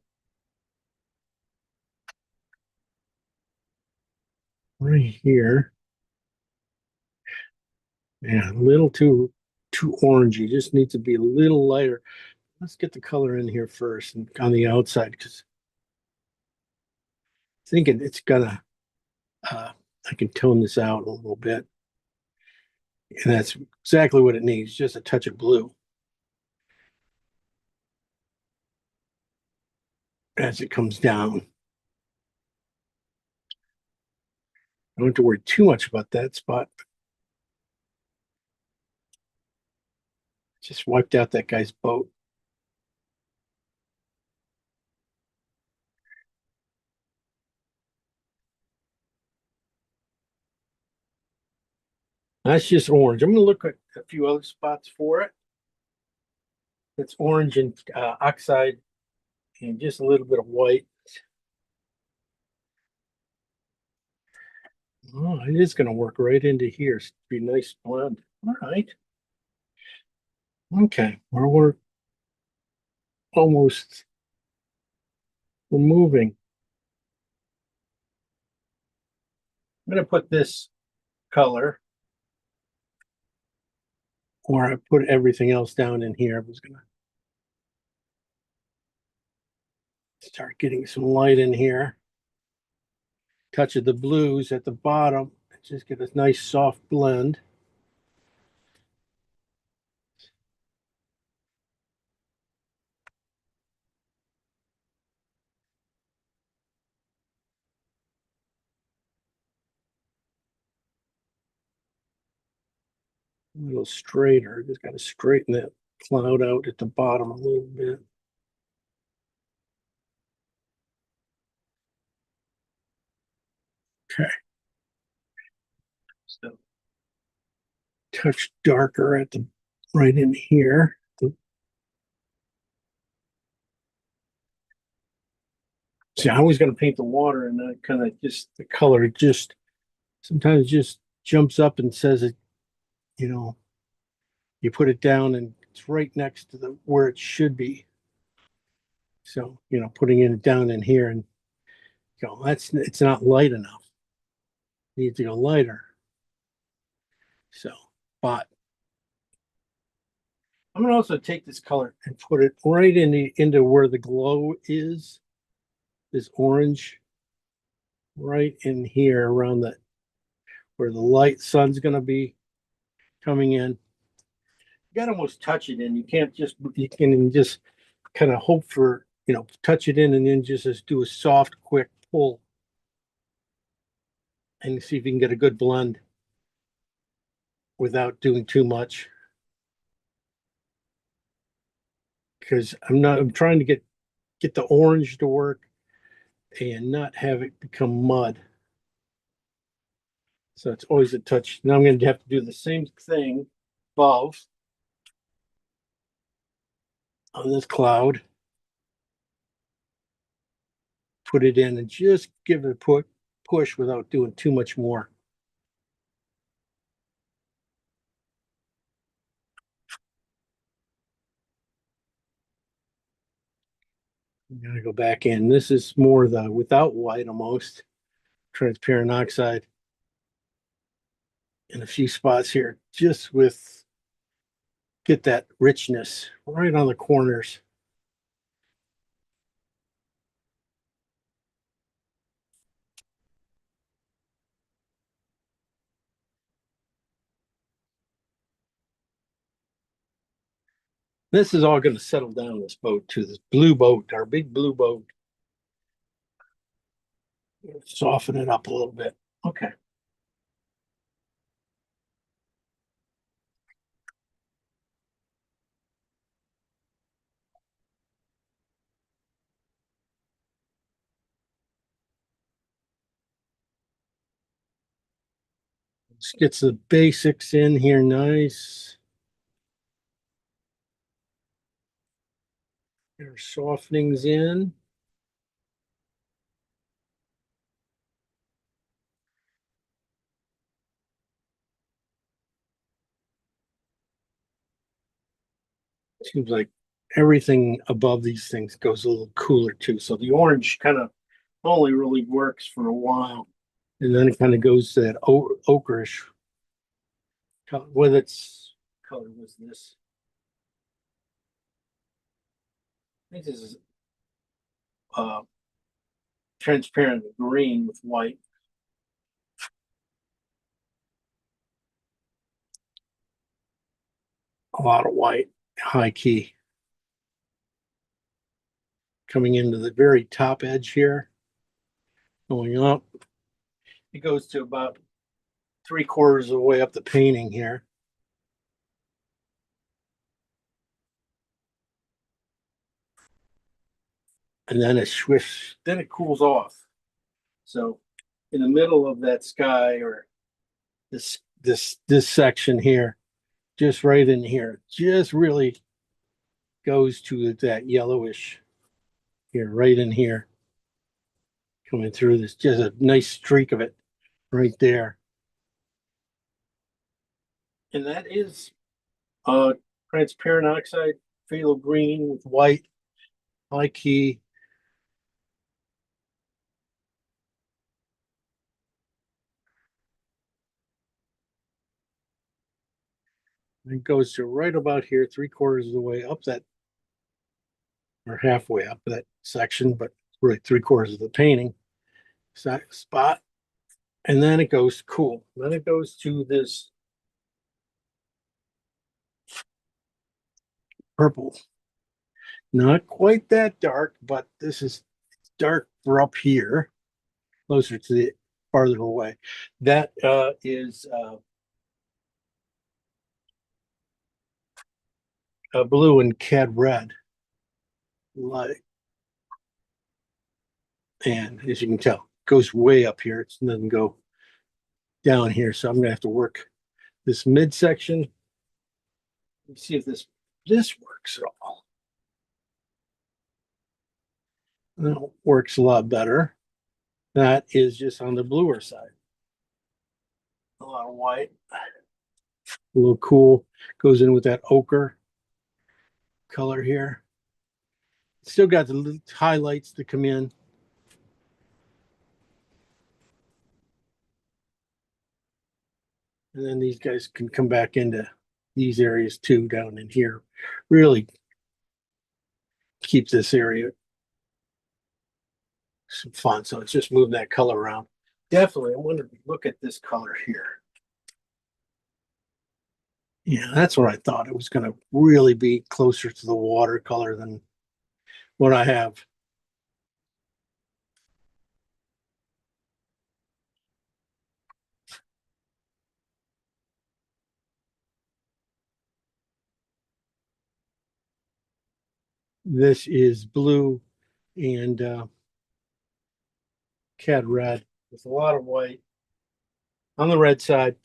right here. Yeah, a little too orangey. Just needs to be a little lighter. Let's get the color in here first and on the outside because I think it's gonna I can tone this out a little bit. And that's exactly what it needs, just a touch of blue. As it comes down. I don't have to worry too much about that spot. Just wiped out that guy's boat. That's just orange. I'm going to look at a few other spots for it. It's orange and oxide and just a little bit of white. Oh, it is going to work right into here. It's be a nice blend. All right. Okay, we're almost moving. I'm going to put this color or I put everything else down in here. I was going to start getting some light in here. Touch of the blues at the bottom. Just get a nice soft blend. A little straighter. Just got to straighten that cloud out at the bottom a little bit. Okay. So touch darker at the right in here. See, I always got to paint the water and that kind of just the color just sometimes just jumps up and says it, you know, you put it down and it's right next to the where it should be. So, putting it down in here and it's not light enough. It needs to go lighter. So, but I'm gonna also take this color and put it right into where the glow is. This orange, right in here around where the light sun's gonna be coming in. You gotta almost touch it in. You can just kind of hope for, touch it in and then just do a soft, quick pull and see if you can get a good blend without doing too much. Because I'm trying to get the orange to work and not have it become mud. So it's always a touch. Now I'm going to have to do the same thing above on this cloud. Put it in and just give it a push without doing too much more. I'm going to go back in. This is more the without white almost. Transparent oxide in a few spots here, just get that richness right on the corners. This is all going to settle down this boat too, this blue boat, our big blue boat. Soften it up a little bit. Okay. Let's get the basics in here nice. Get our softenings in. Seems like everything above these things goes a little cooler too. So the orange kind of only really works for a while. And then it kind of goes to that ochreish color. What its color was this? I think this is uh, transparent green with white. A lot of white, high key. Coming into the very top edge here, going up. It goes to about 3/4 of the way up the painting here. And then it swifts, then it cools off. So in the middle of that sky, or this section here, just right in here, just really goes to that yellowish here, right in here, coming through this, just a nice streak of it right there. And that is transparent oxide phthalo green with white, high key. It goes to right about here, 3/4 of the way up that, or halfway up that section, but really 3/4 of the painting spot. And then it goes cool. Then it goes to this purple. Not quite that dark, but this is dark for up here, closer to the farther away. That is blue and cad red. Like, and as you can tell, it goes way up here. It doesn't go down here. So I'm gonna have to work this midsection. Let me see if this works at all. That works a lot better. That is just on the bluer side. A lot of white. A little cool. Goes in with that ochre color here. Still got the highlights to come in. And then these guys can come back into these areas too, down in here. Really keep this area some fun. So it's just moving that color around. Definitely, I wonder, look at this color here. Yeah, that's what I thought. It was going to really be closer to the watercolor than what I have. This is blue and cad red with a lot of white on the red side.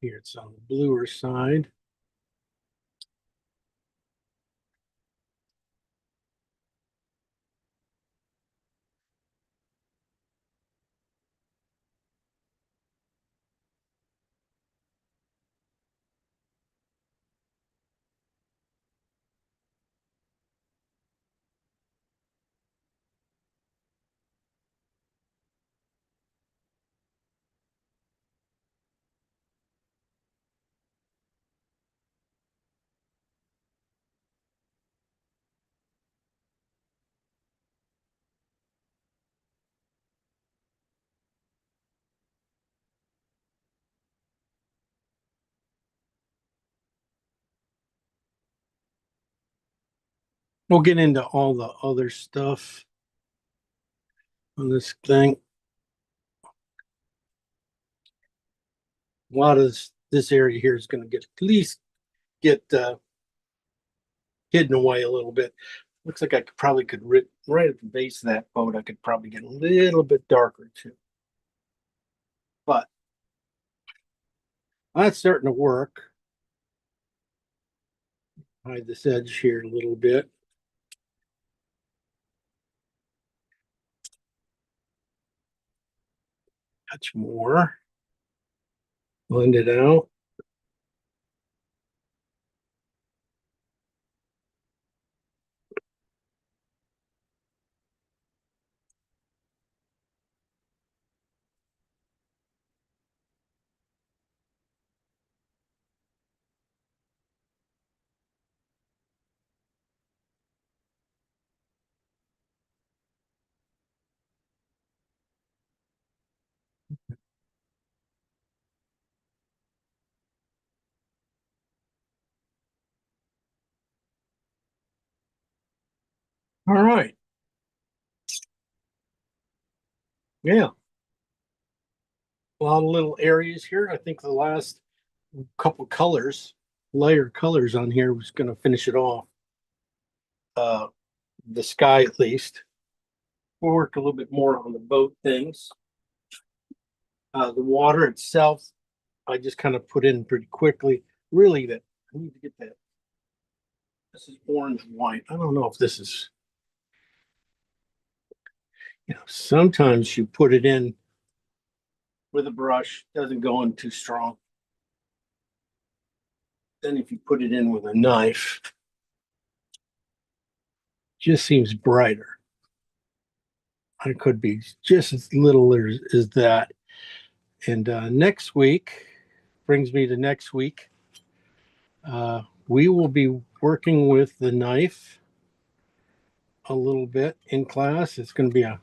Here it's on the bluer side. We'll get into all the other stuff on this thing. A lot of this area here is going to get at least get hidden away a little bit. Looks like I could right at the base of that boat. I could probably get a little bit darker too, but that's starting to work. Hide this edge here a little bit. Touch more. Blend it out. All right. Yeah. A lot of little areas here. I think the last couple colors, layer colors on here was going to finish it off. The sky at least. We'll work a little bit more on the boat things. The water itself, I just kind of put in pretty quickly. Really, that I need to get that. This is orange white. I don't know if this is, sometimes you put it in with a brush, doesn't go in too strong. Then if you put it in with a knife, just seems brighter. It could be just as little as that. And next week brings me to next week. We will be working with the knife a little bit in class. It's going to be a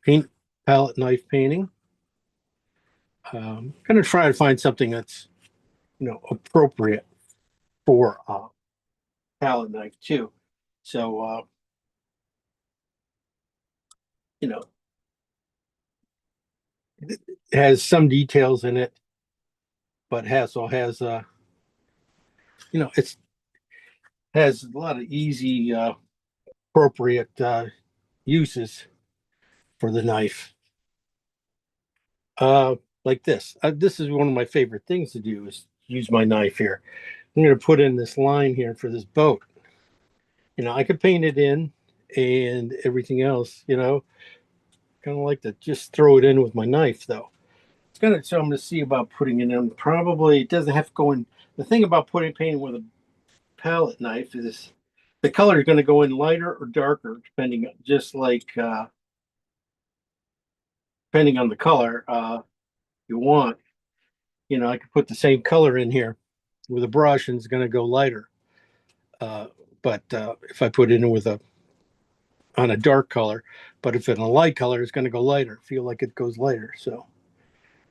paint palette knife painting. Going to try to find something that's, appropriate for a palette knife too. So, it has some details in it, but also has it's has a lot of easy appropriate uses for the knife. Like this. This is one of my favorite things to do is use my knife here. I'm going to put in this line here for this boat. I could paint it in and everything else, kind of like to just throw it in with my knife though. It's going to, so I'm going to see about putting it in. Probably it doesn't have to go in. The thing about painting with a palette knife is the color is going to go in lighter or darker, depending on depending on the color you want. I could put the same color in here with a brush and it's going to go lighter. But if I put it in on a dark color, but if in a light color, it's going to go lighter. Feel like it goes lighter. So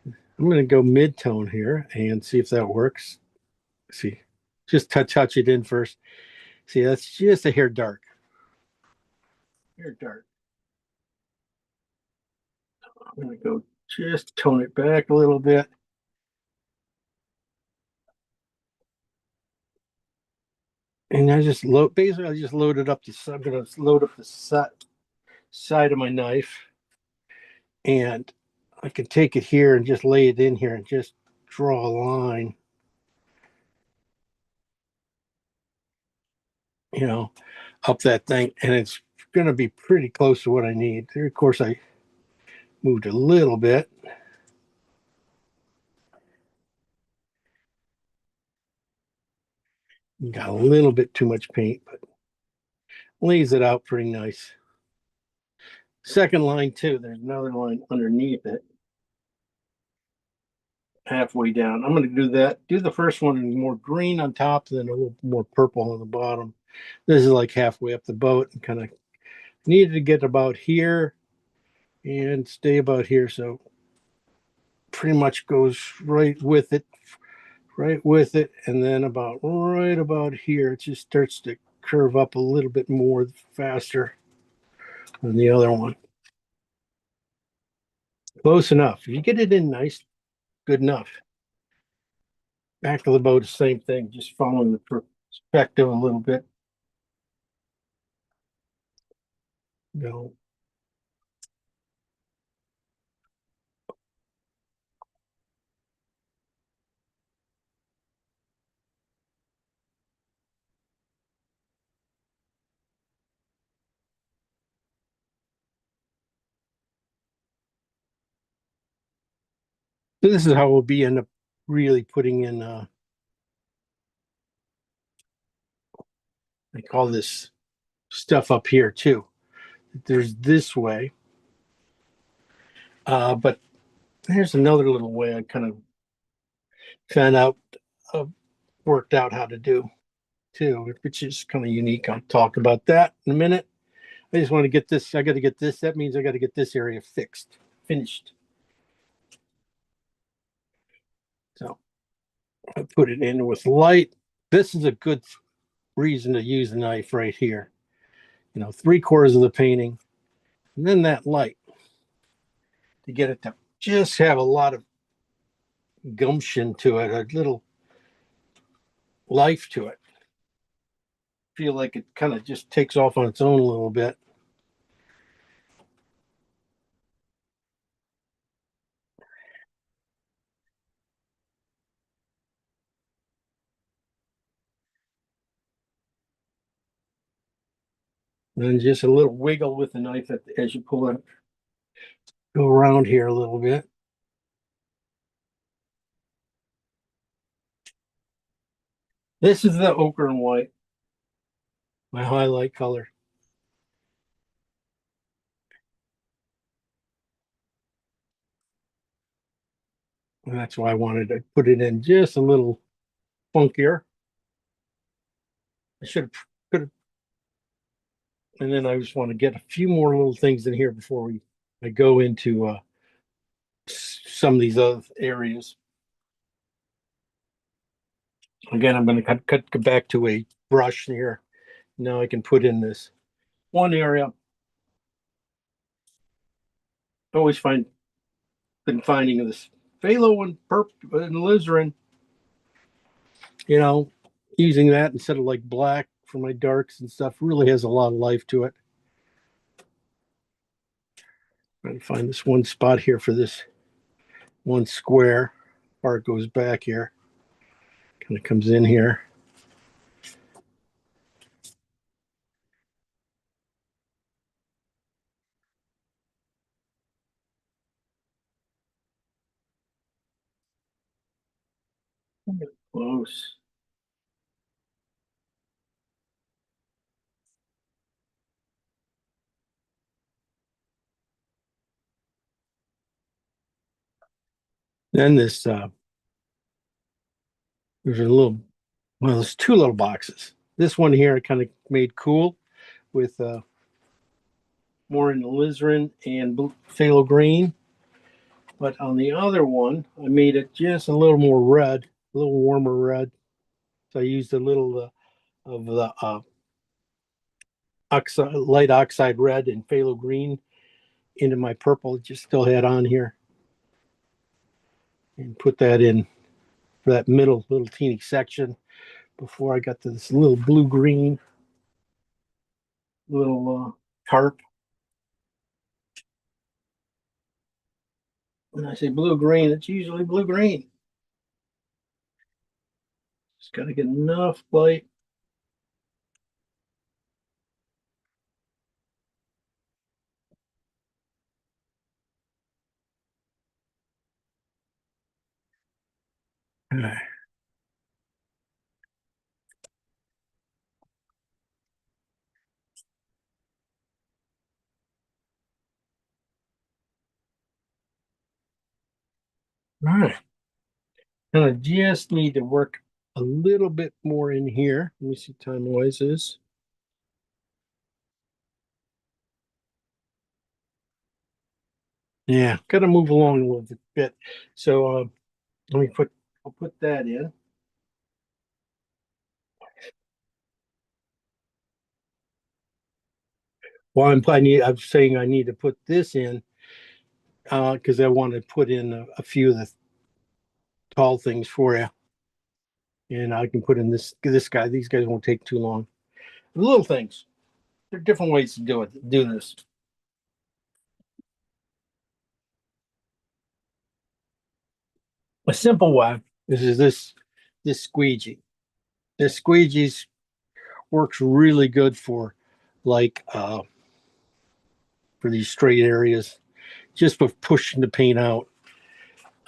I'm going to go mid-tone here and see if that works. See, just touch it in first. See, that's just a hair dark. Hair dark. I'm going to go just tone it back a little bit. And I just basically I just loaded up I'm going to load up the side of my knife, and I can take it here and just lay it in here and just draw a line, up that thing, and it's going to be pretty close to what I need. There, of course, I moved a little bit. Got a little bit too much paint, but lays it out pretty nice. Second line too, there's another line underneath it. Halfway down. I'm going to do that. Do the first one in more green on top, then a little more purple on the bottom. This is like halfway up the boat and kind of needed to get about here and stay about here. So pretty much goes right with it. And then about right about here, it just starts to curve up a little bit more faster than the other one. Close enough. If you get it in nice, good enough. Back of the boat, the same thing, just following the perspective a little bit. Go. So this is how we'll be end up really putting in I call this stuff up here too. There's this way. But there's another little way I kind of found out, worked out how to do too, which is kind of unique. I'll talk about that in a minute. I just want to get this. I got to get this. That means I got to get this area fixed, finished. So I put it in with light. This is a good reason to use the knife right here. 3/4 of the painting, and then that light to get it to just have a lot of gumption to it, a little life to it. Feel like it kind of just takes off on its own a little bit. And then just a little wiggle with the knife as you pull it. Go around here a little bit. This is the ochre and white, my highlight color. And that's why I wanted to put it in just a little funkier. I should have could have, and then I just want to get a few more little things in here before I go into some of these other areas. Again, I'm going to cut back to a brush here. Now I can put in this one area. Always been finding this phthalo and purple and alizarin. Using that instead of like black for my darks and stuff really has a lot of life to it. Trying to find this one spot here for this one square. Part goes back here. Kind of comes in here. Close. Then there's there's two little boxes. This one here I kind of made cool with more in alizarin and phthalo green. But on the other one, I made it just a little more red, a little warmer red. So I used a little of the light oxide red and phthalo green into my purple. Just still had on here, and put that in for that middle little teeny section before I got to this little blue green little carp. When I say blue green, it's usually blue green. Just got to get enough light. Okay. All right. And I just need to work a little bit more in here. Let me see time-wise is. Yeah, got to move along a little bit. So I'll put that in. Well, I'm saying I need to put this in because I want to put in a few of the tall things for you. And I can put in this guy. These guys won't take too long. The little things. There are different ways to do this. A simple one is this squeegee. This squeegee's works really good for like for these straight areas, just for pushing the paint out.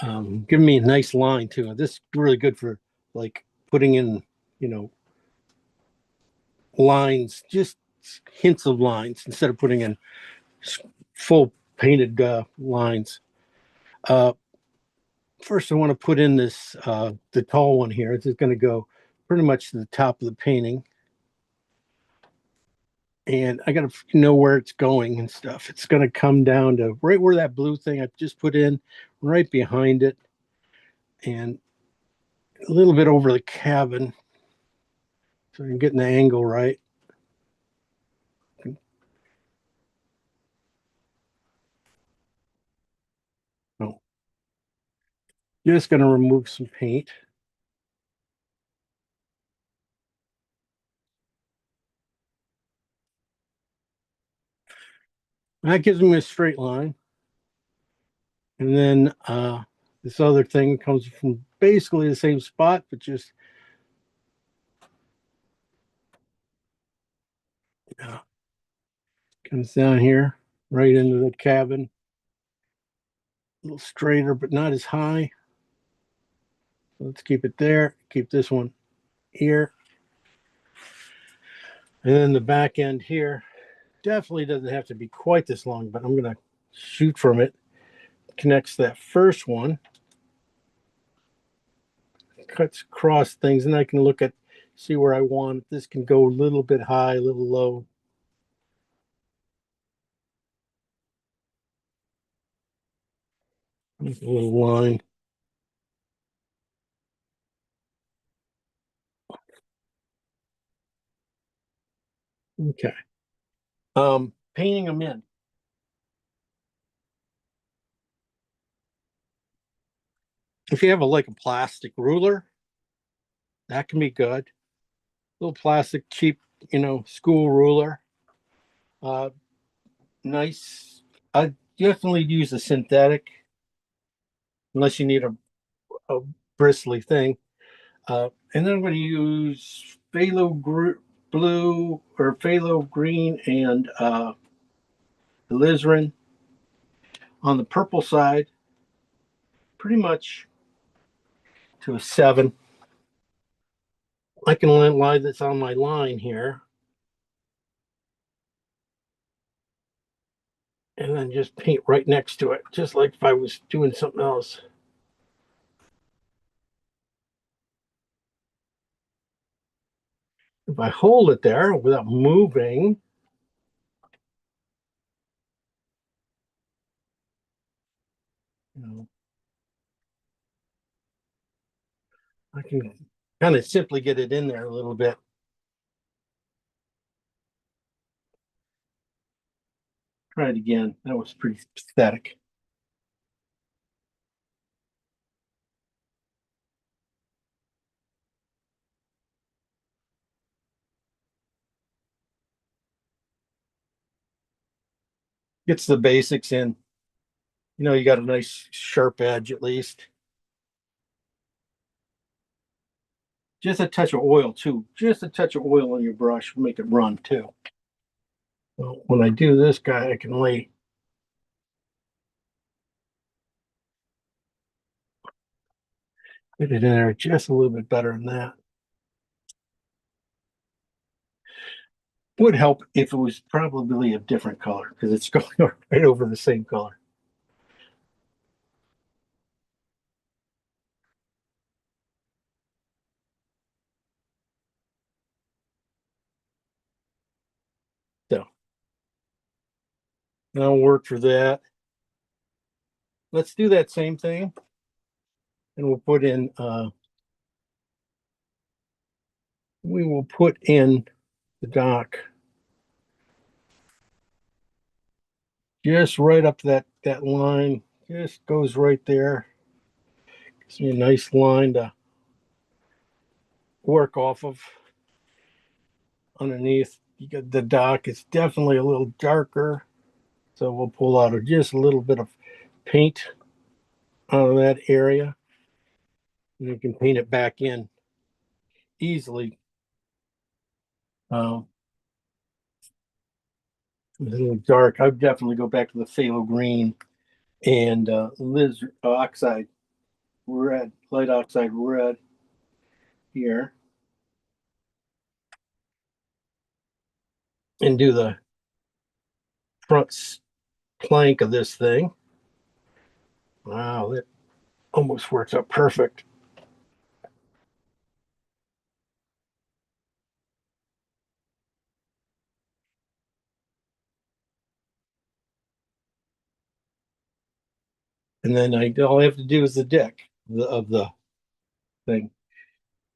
Giving me a nice line too. This is really good for like putting in, lines, just hints of lines instead of putting in full painted lines. Uh, First, I want to put in this the tall one here. It's going to go pretty much to the top of the painting, and I got to know where it's going and stuff. It's going to come down to right where that blue thing I just put in, right behind it, and a little bit over the cabin, so I'm getting the angle right. Oh, just going to remove some paint. That gives me a straight line. And then this other thing comes from basically the same spot, but just comes down here, right into the cabin. A little straighter, but not as high. So let's keep it there. Keep this one here. And then the back end here definitely doesn't have to be quite this long, but I'm going to shoot from it. Connects that first one. Cuts across things, and I can look at, see where I want it. This can go a little bit high, a little low. A little line. Okay. Painting them in. If you have like a plastic ruler, that can be good. Little plastic, cheap, school ruler. Uh, Nice. I definitely use a synthetic, unless you need a bristly thing. And then I'm going to use blue or phthalo green and alizarin on the purple side, pretty much to a 7. I can lie this on my line here. And then just paint right next to it, just like if I was doing something else. If I hold it there without moving, I can kind of simply get it in there a little bit. Try it again. That was pretty pathetic. Gets the basics in. You got a nice sharp edge at least. just a touch of oil too. Just a touch of oil on your brush will make it run too. So when I do this guy, I can get it in there just a little bit better than that. Would help if it was probably a different color because it's going right over the same color. So that'll work for that. Let's do that same thing. And we'll put in, we will put in the dock just right up to that line. Just goes right there. Gives me a nice line to work off of. Underneath, you got the dock. It's definitely a little darker. So we'll pull out just a little bit of paint out of that area. And you can paint it back in easily. A little dark. I'd definitely go back to the phthalo green and Liz oxide red, light oxide red here. And do the front plank of this thing. Wow, that almost works out perfect. And then all I have to do is the deck of the thing.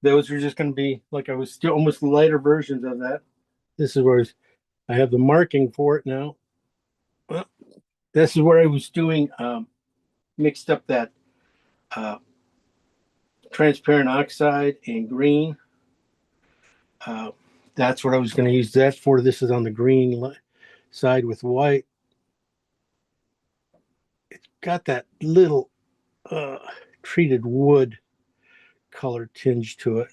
Those are just going to be like I was still almost lighter versions of that. This is where I have the marking for it now. Well, this is where I was doing mixed up that transparent oxide and green. That's what I was going to use that for. This is on the green side with white. It's got that little treated wood color tinge to it.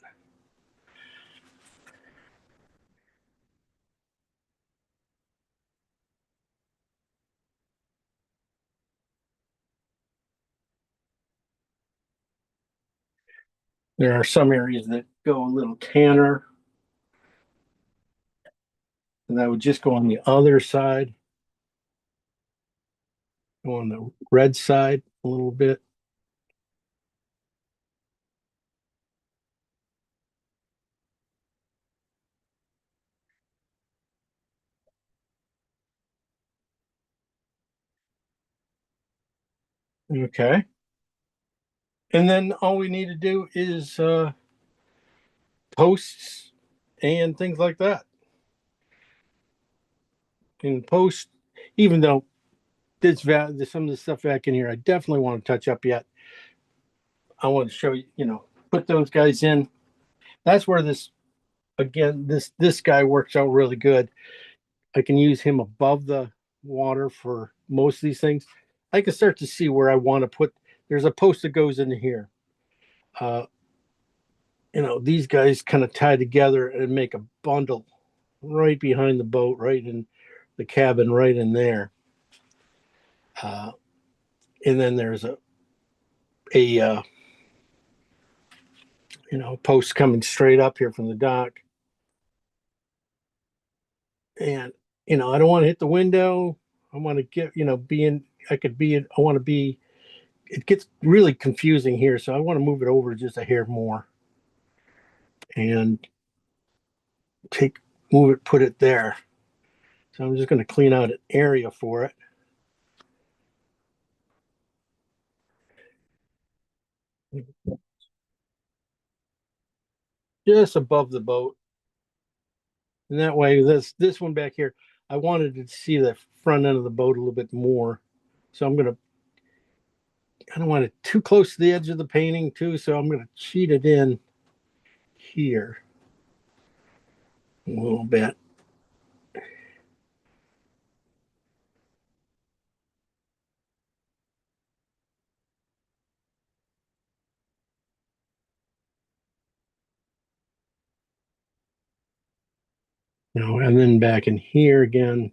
There are some areas that go a little tanner. And that would just go on the other side. Go on the red side a little bit. Okay. And then all we need to do is posts and things like that. In post, even though there's some of the stuff back in here, I definitely want to touch up yet. I want to show you, put those guys in. That's where this guy works out really good. I can use him above the water for most of these things. I can start to see where I want to put. There's a post that goes into here. These guys kind of tie together and make a bundle right behind the boat, right in the cabin, right in there. And then there's a post coming straight up here from the dock. And, I don't want to hit the window. I want to get, I want to be, it gets really confusing here. So I want to move it over just a hair more and put it there. So I'm just going to clean out an area for it. Just above the boat. And that way, this one back here, I wanted to see the front end of the boat a little bit more. So I don't want it too close to the edge of the painting too. So I'm going to cheat it in here a little bit. And then back in here again,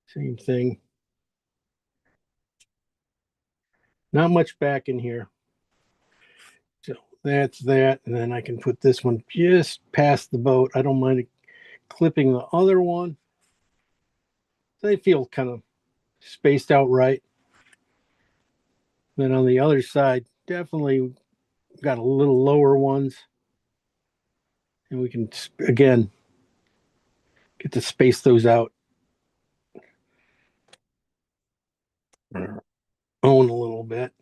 same thing. Not much back in here. So that's that. And then I can put this one just past the boat. I don't mind clipping the other one. They feel kind of spaced out right. Then on the other side, definitely got a little lower ones. And we can, again, get to space those out. Own a little bit.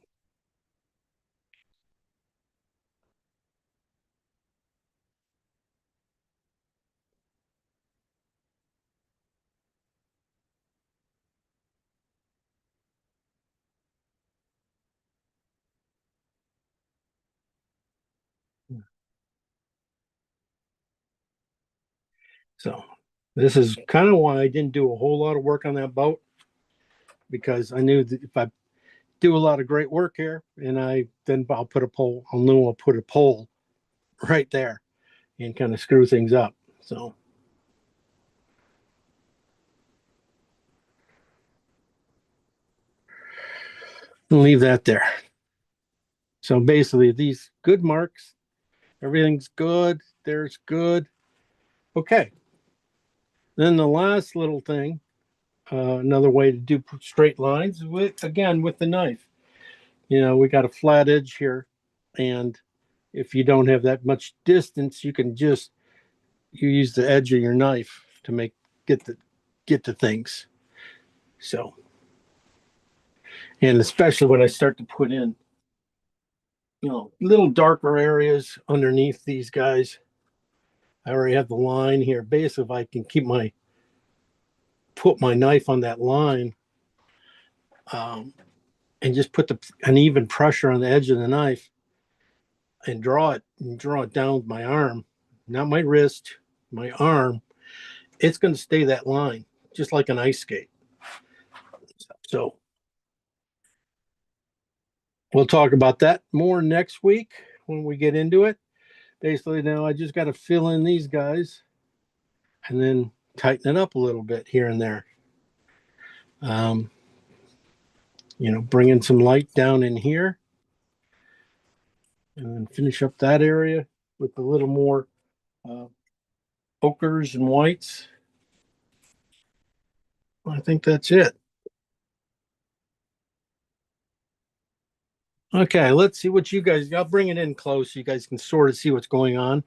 So this is kind of why I didn't do a whole lot of work on that boat, because I knew that if I do a lot of great work here and I'll put a pole, I'll put a pole right there and kind of screw things up. So I'll leave that there. So basically these good marks, everything's good. There's good. Okay. Then the last little thing, another way to do straight lines with the knife. We got a flat edge here, and if you don't have that much distance, you can just use the edge of your knife to get to things. So, and especially when I start to put in, little darker areas underneath these guys, I already have the line here. Basically, if I can put my knife on that line, and just put an even pressure on the edge of the knife and draw it down with my arm, not my wrist, my arm, it's going to stay that line, just like an ice skate. So we'll talk about that more next week when we get into it. Basically, now I just got to fill in these guys and then tighten it up a little bit here and there. Bringing some light down in here and then finish up that area with a little more ochres and whites. I think that's it. Okay, let's see what you guys, I'll bring it in close so you guys can sort of see what's going on.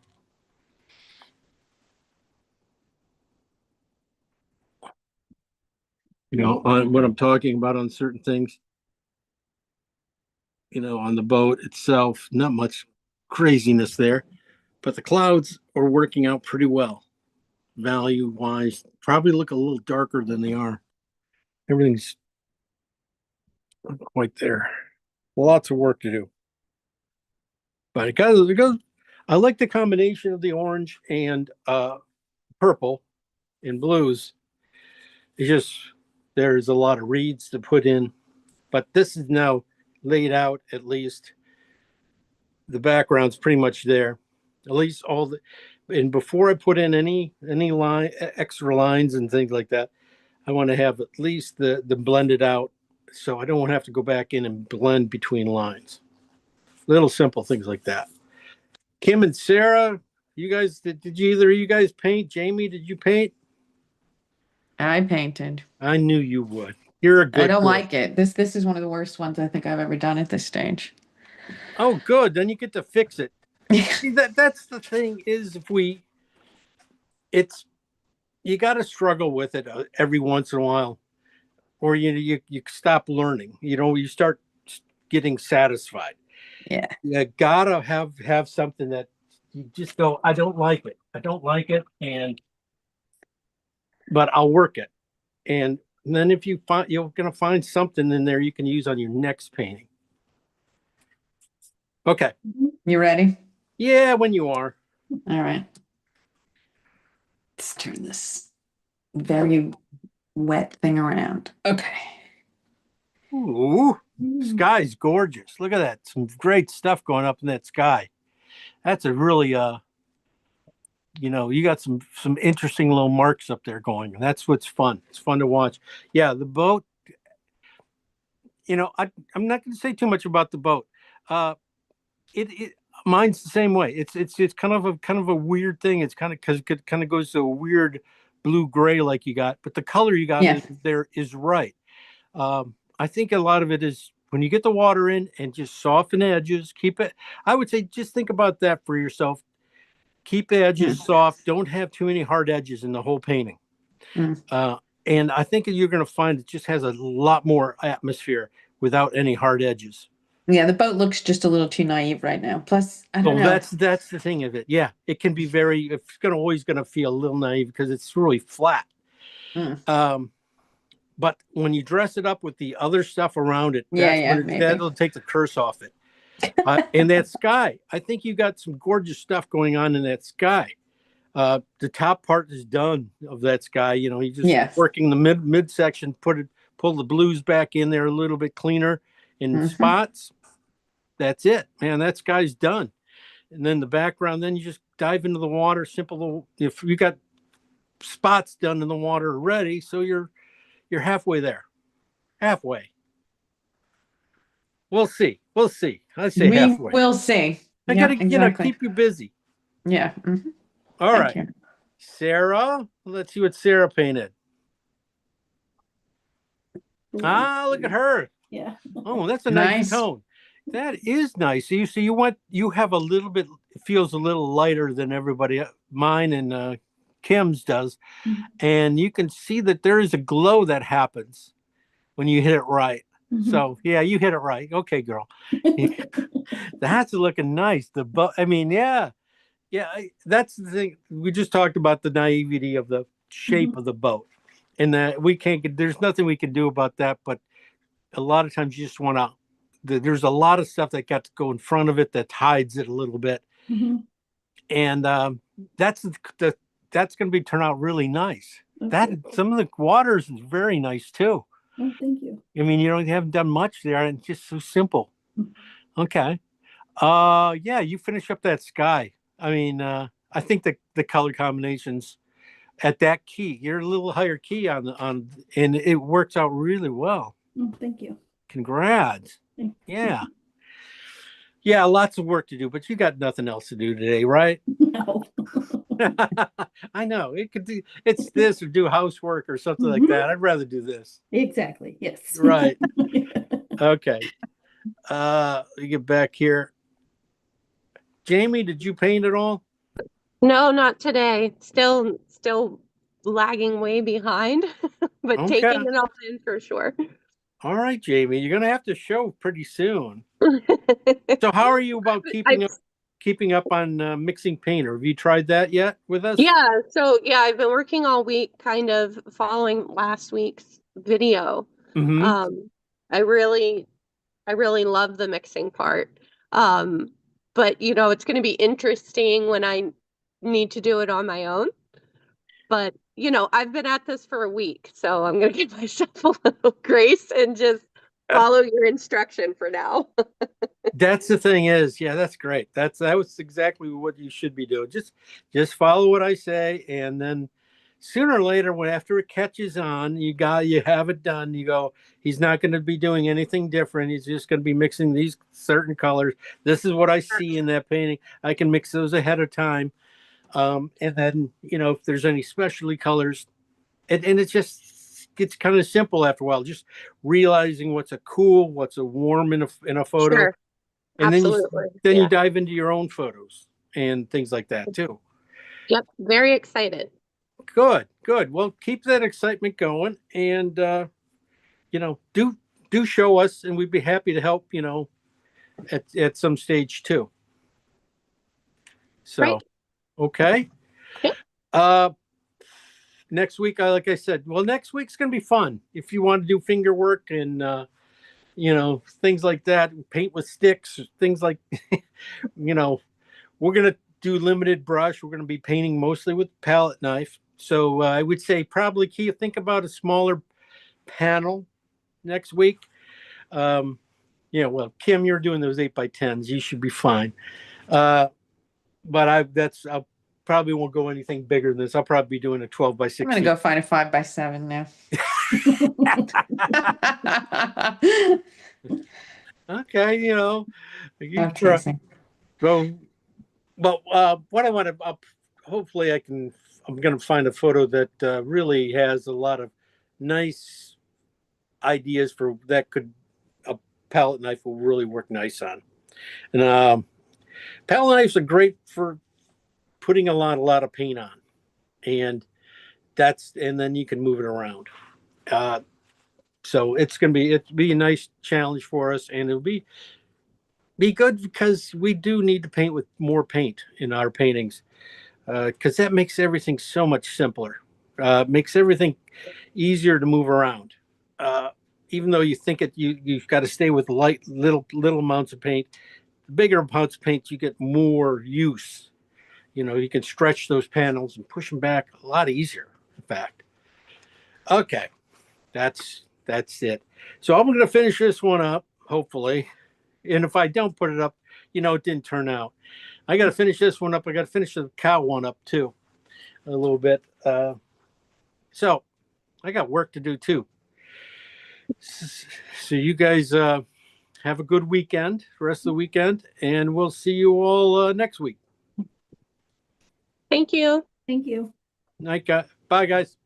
On what I'm talking about on certain things. On the boat itself, not much craziness there, but the clouds are working out pretty well. Value wise, probably look a little darker than they are. Everything's not quite there. Lots of work to do. But it goes. I like the combination of the orange and purple and blues. It's just there's a lot of reeds to put in, but this is now laid out. At least the background's pretty much there. At least and before I put in any extra lines and things like that, I want to have at least the blended out, so I don't have to go back in and blend between lines. Little simple things like that. Kim and Sarah, you guys, did either of you guys paint? Jamie, did you paint?
I painted.
I knew you would. You're a good
I don't
girl.
like it. This is one of the worst ones I think I've ever done at this stage.
Oh, good. Then you get to fix it. See, that's the thing is you got to struggle with it every once in a while, or you stop learning. You start getting satisfied.
Yeah.
You gotta have something that you just go, I don't like it, but I'll work it, and then if you find, you're gonna find something in there you can use on your next painting. Okay.
You ready?
Yeah, when you are.
All right. Let's turn this very wet thing around. Okay.
Ooh, sky's gorgeous. Look at that. Some great stuff going up in that sky. That's a really you got some interesting little marks up there going. And that's what's fun. It's fun to watch. Yeah, the boat. I'm not going to say too much about the boat. It mine's the same way. It's kind of a weird thing. It's kind of because it kind of goes to a weird blue gray like you got, but the color you got
Yeah.
there is right. I think a lot of it is when you get the water in and just soften edges. Keep it. I would say just think about that for yourself. Keep the edges soft. Don't have too many hard edges in the whole painting.
Mm.
And I think you're going to find it just has a lot more atmosphere without any hard edges.
Yeah, the boat looks just a little too naive right now. Plus, I don't know.
That's the thing of it. Yeah, it can be it's always going to feel a little naive because it's really flat. But when you dress it up with the other stuff around it, that'll take the curse off it. And that sky, I think you got some gorgeous stuff going on in that sky. The top part is done of that sky. You just working the mid section, pull the blues back in there a little bit cleaner in spots. That's it, man. That sky's done. And then the background, then you just dive into the water. Simple. If you got spots done in the water already, so you're halfway there. Halfway. We'll see. I say halfway.
We'll see.
I gotta keep you busy.
Yeah.
All right. Sarah, let's see what Sarah painted. Look at her.
Yeah.
Oh, that's a nice tone. That is nice. So you have a little bit, it feels a little lighter than everybody, mine and Kim's does. And you can see that there is a glow that happens when you hit it right. So yeah, you hit it right. Okay, girl. That's looking nice. That's the thing. We just talked about the naivety of the shape of the boat, and that there's nothing we can do about that. But a lot of times you just want to. There's a lot of stuff that got to go in front of it that hides it a little bit, and that's going to turn out really nice. Okay. Some of the waters is very nice too.
Oh, thank you.
I mean, you haven't done much there, and it's just so simple. Okay. Yeah, you finish up that sky. I mean, I think the color combinations at that key, you're a little higher key on and it works out really well.
Oh, thank you.
Congrats. Yeah. Yeah, lots of work to do, but you got nothing else to do today, right?
No.
I know. It's this or do housework or something like that. I'd rather do this.
Exactly. Yes.
Right. Okay. Let me get back here. Jamie, did you paint at all?
No, not today. Still lagging way behind, but taking it all in for sure.
All right, Jamie, you're going to have to show pretty soon. So how are you about keeping up on mixing painter? Have you tried that yet with us?
Yeah. So I've been working all week, kind of following last week's video. I really love the mixing part. But it's going to be interesting when I need to do it on my own. But I've been at this for a week, so I'm going to give myself a little grace and just follow your instruction for now.
That's the thing is, yeah, that's great. That was exactly what you should be doing. Just follow what I say, and then sooner or later, after it catches on, you have it done. You go, he's not going to be doing anything different. He's just going to be mixing these certain colors. This is what I see in that painting. I can mix those ahead of time. And then, if there's any specialty colors, and it's kind of simple after a while, just realizing what's a cool, what's a warm in a photo.
Sure.
And
absolutely.
then you dive into your own photos and things like that too.
Yep. Very excited.
Good. Well, keep that excitement going, and do show us, and we'd be happy to help. At some stage too. So,
right.
Okay.
Okay.
Next week, like I said, next week's gonna be fun. If you want to do finger work and things like that, paint with sticks, things like, we're gonna do limited brush. We're gonna be painting mostly with palette knife. So I would say probably think about a smaller panel next week. Kim, you're doing those 8x10s. You should be fine. But I'll probably won't go anything bigger than this. I'll probably be doing a 12 by 16.
I'm gonna go find a 5x7 now.
Okay, you know, you
I'm
try.
teasing.
So, well, what I want to, hopefully I'm going to find a photo that really has a lot of nice ideas for that a palette knife will really work nice on. And palette knives are great for putting a lot of paint on. And then you can move it around. So it'll be a nice challenge for us, and it'll be good because we do need to paint with more paint in our paintings, because that makes everything so much simpler. Makes everything easier to move around. Even though you think you've got to stay with little amounts of paint. The bigger amounts of paint, you get more use. You know, you can stretch those panels and push them back a lot easier. In fact, okay, that's it. So I'm going to finish this one up, hopefully. And if I don't put it up, it didn't turn out. I got to finish this one up. I got to finish the cow one up too, a little bit. So I got work to do too. So you guys have a good weekend, the rest of the weekend, and we'll see you all next week.
Thank you.
Thank you.
Night, guys. Bye, guys.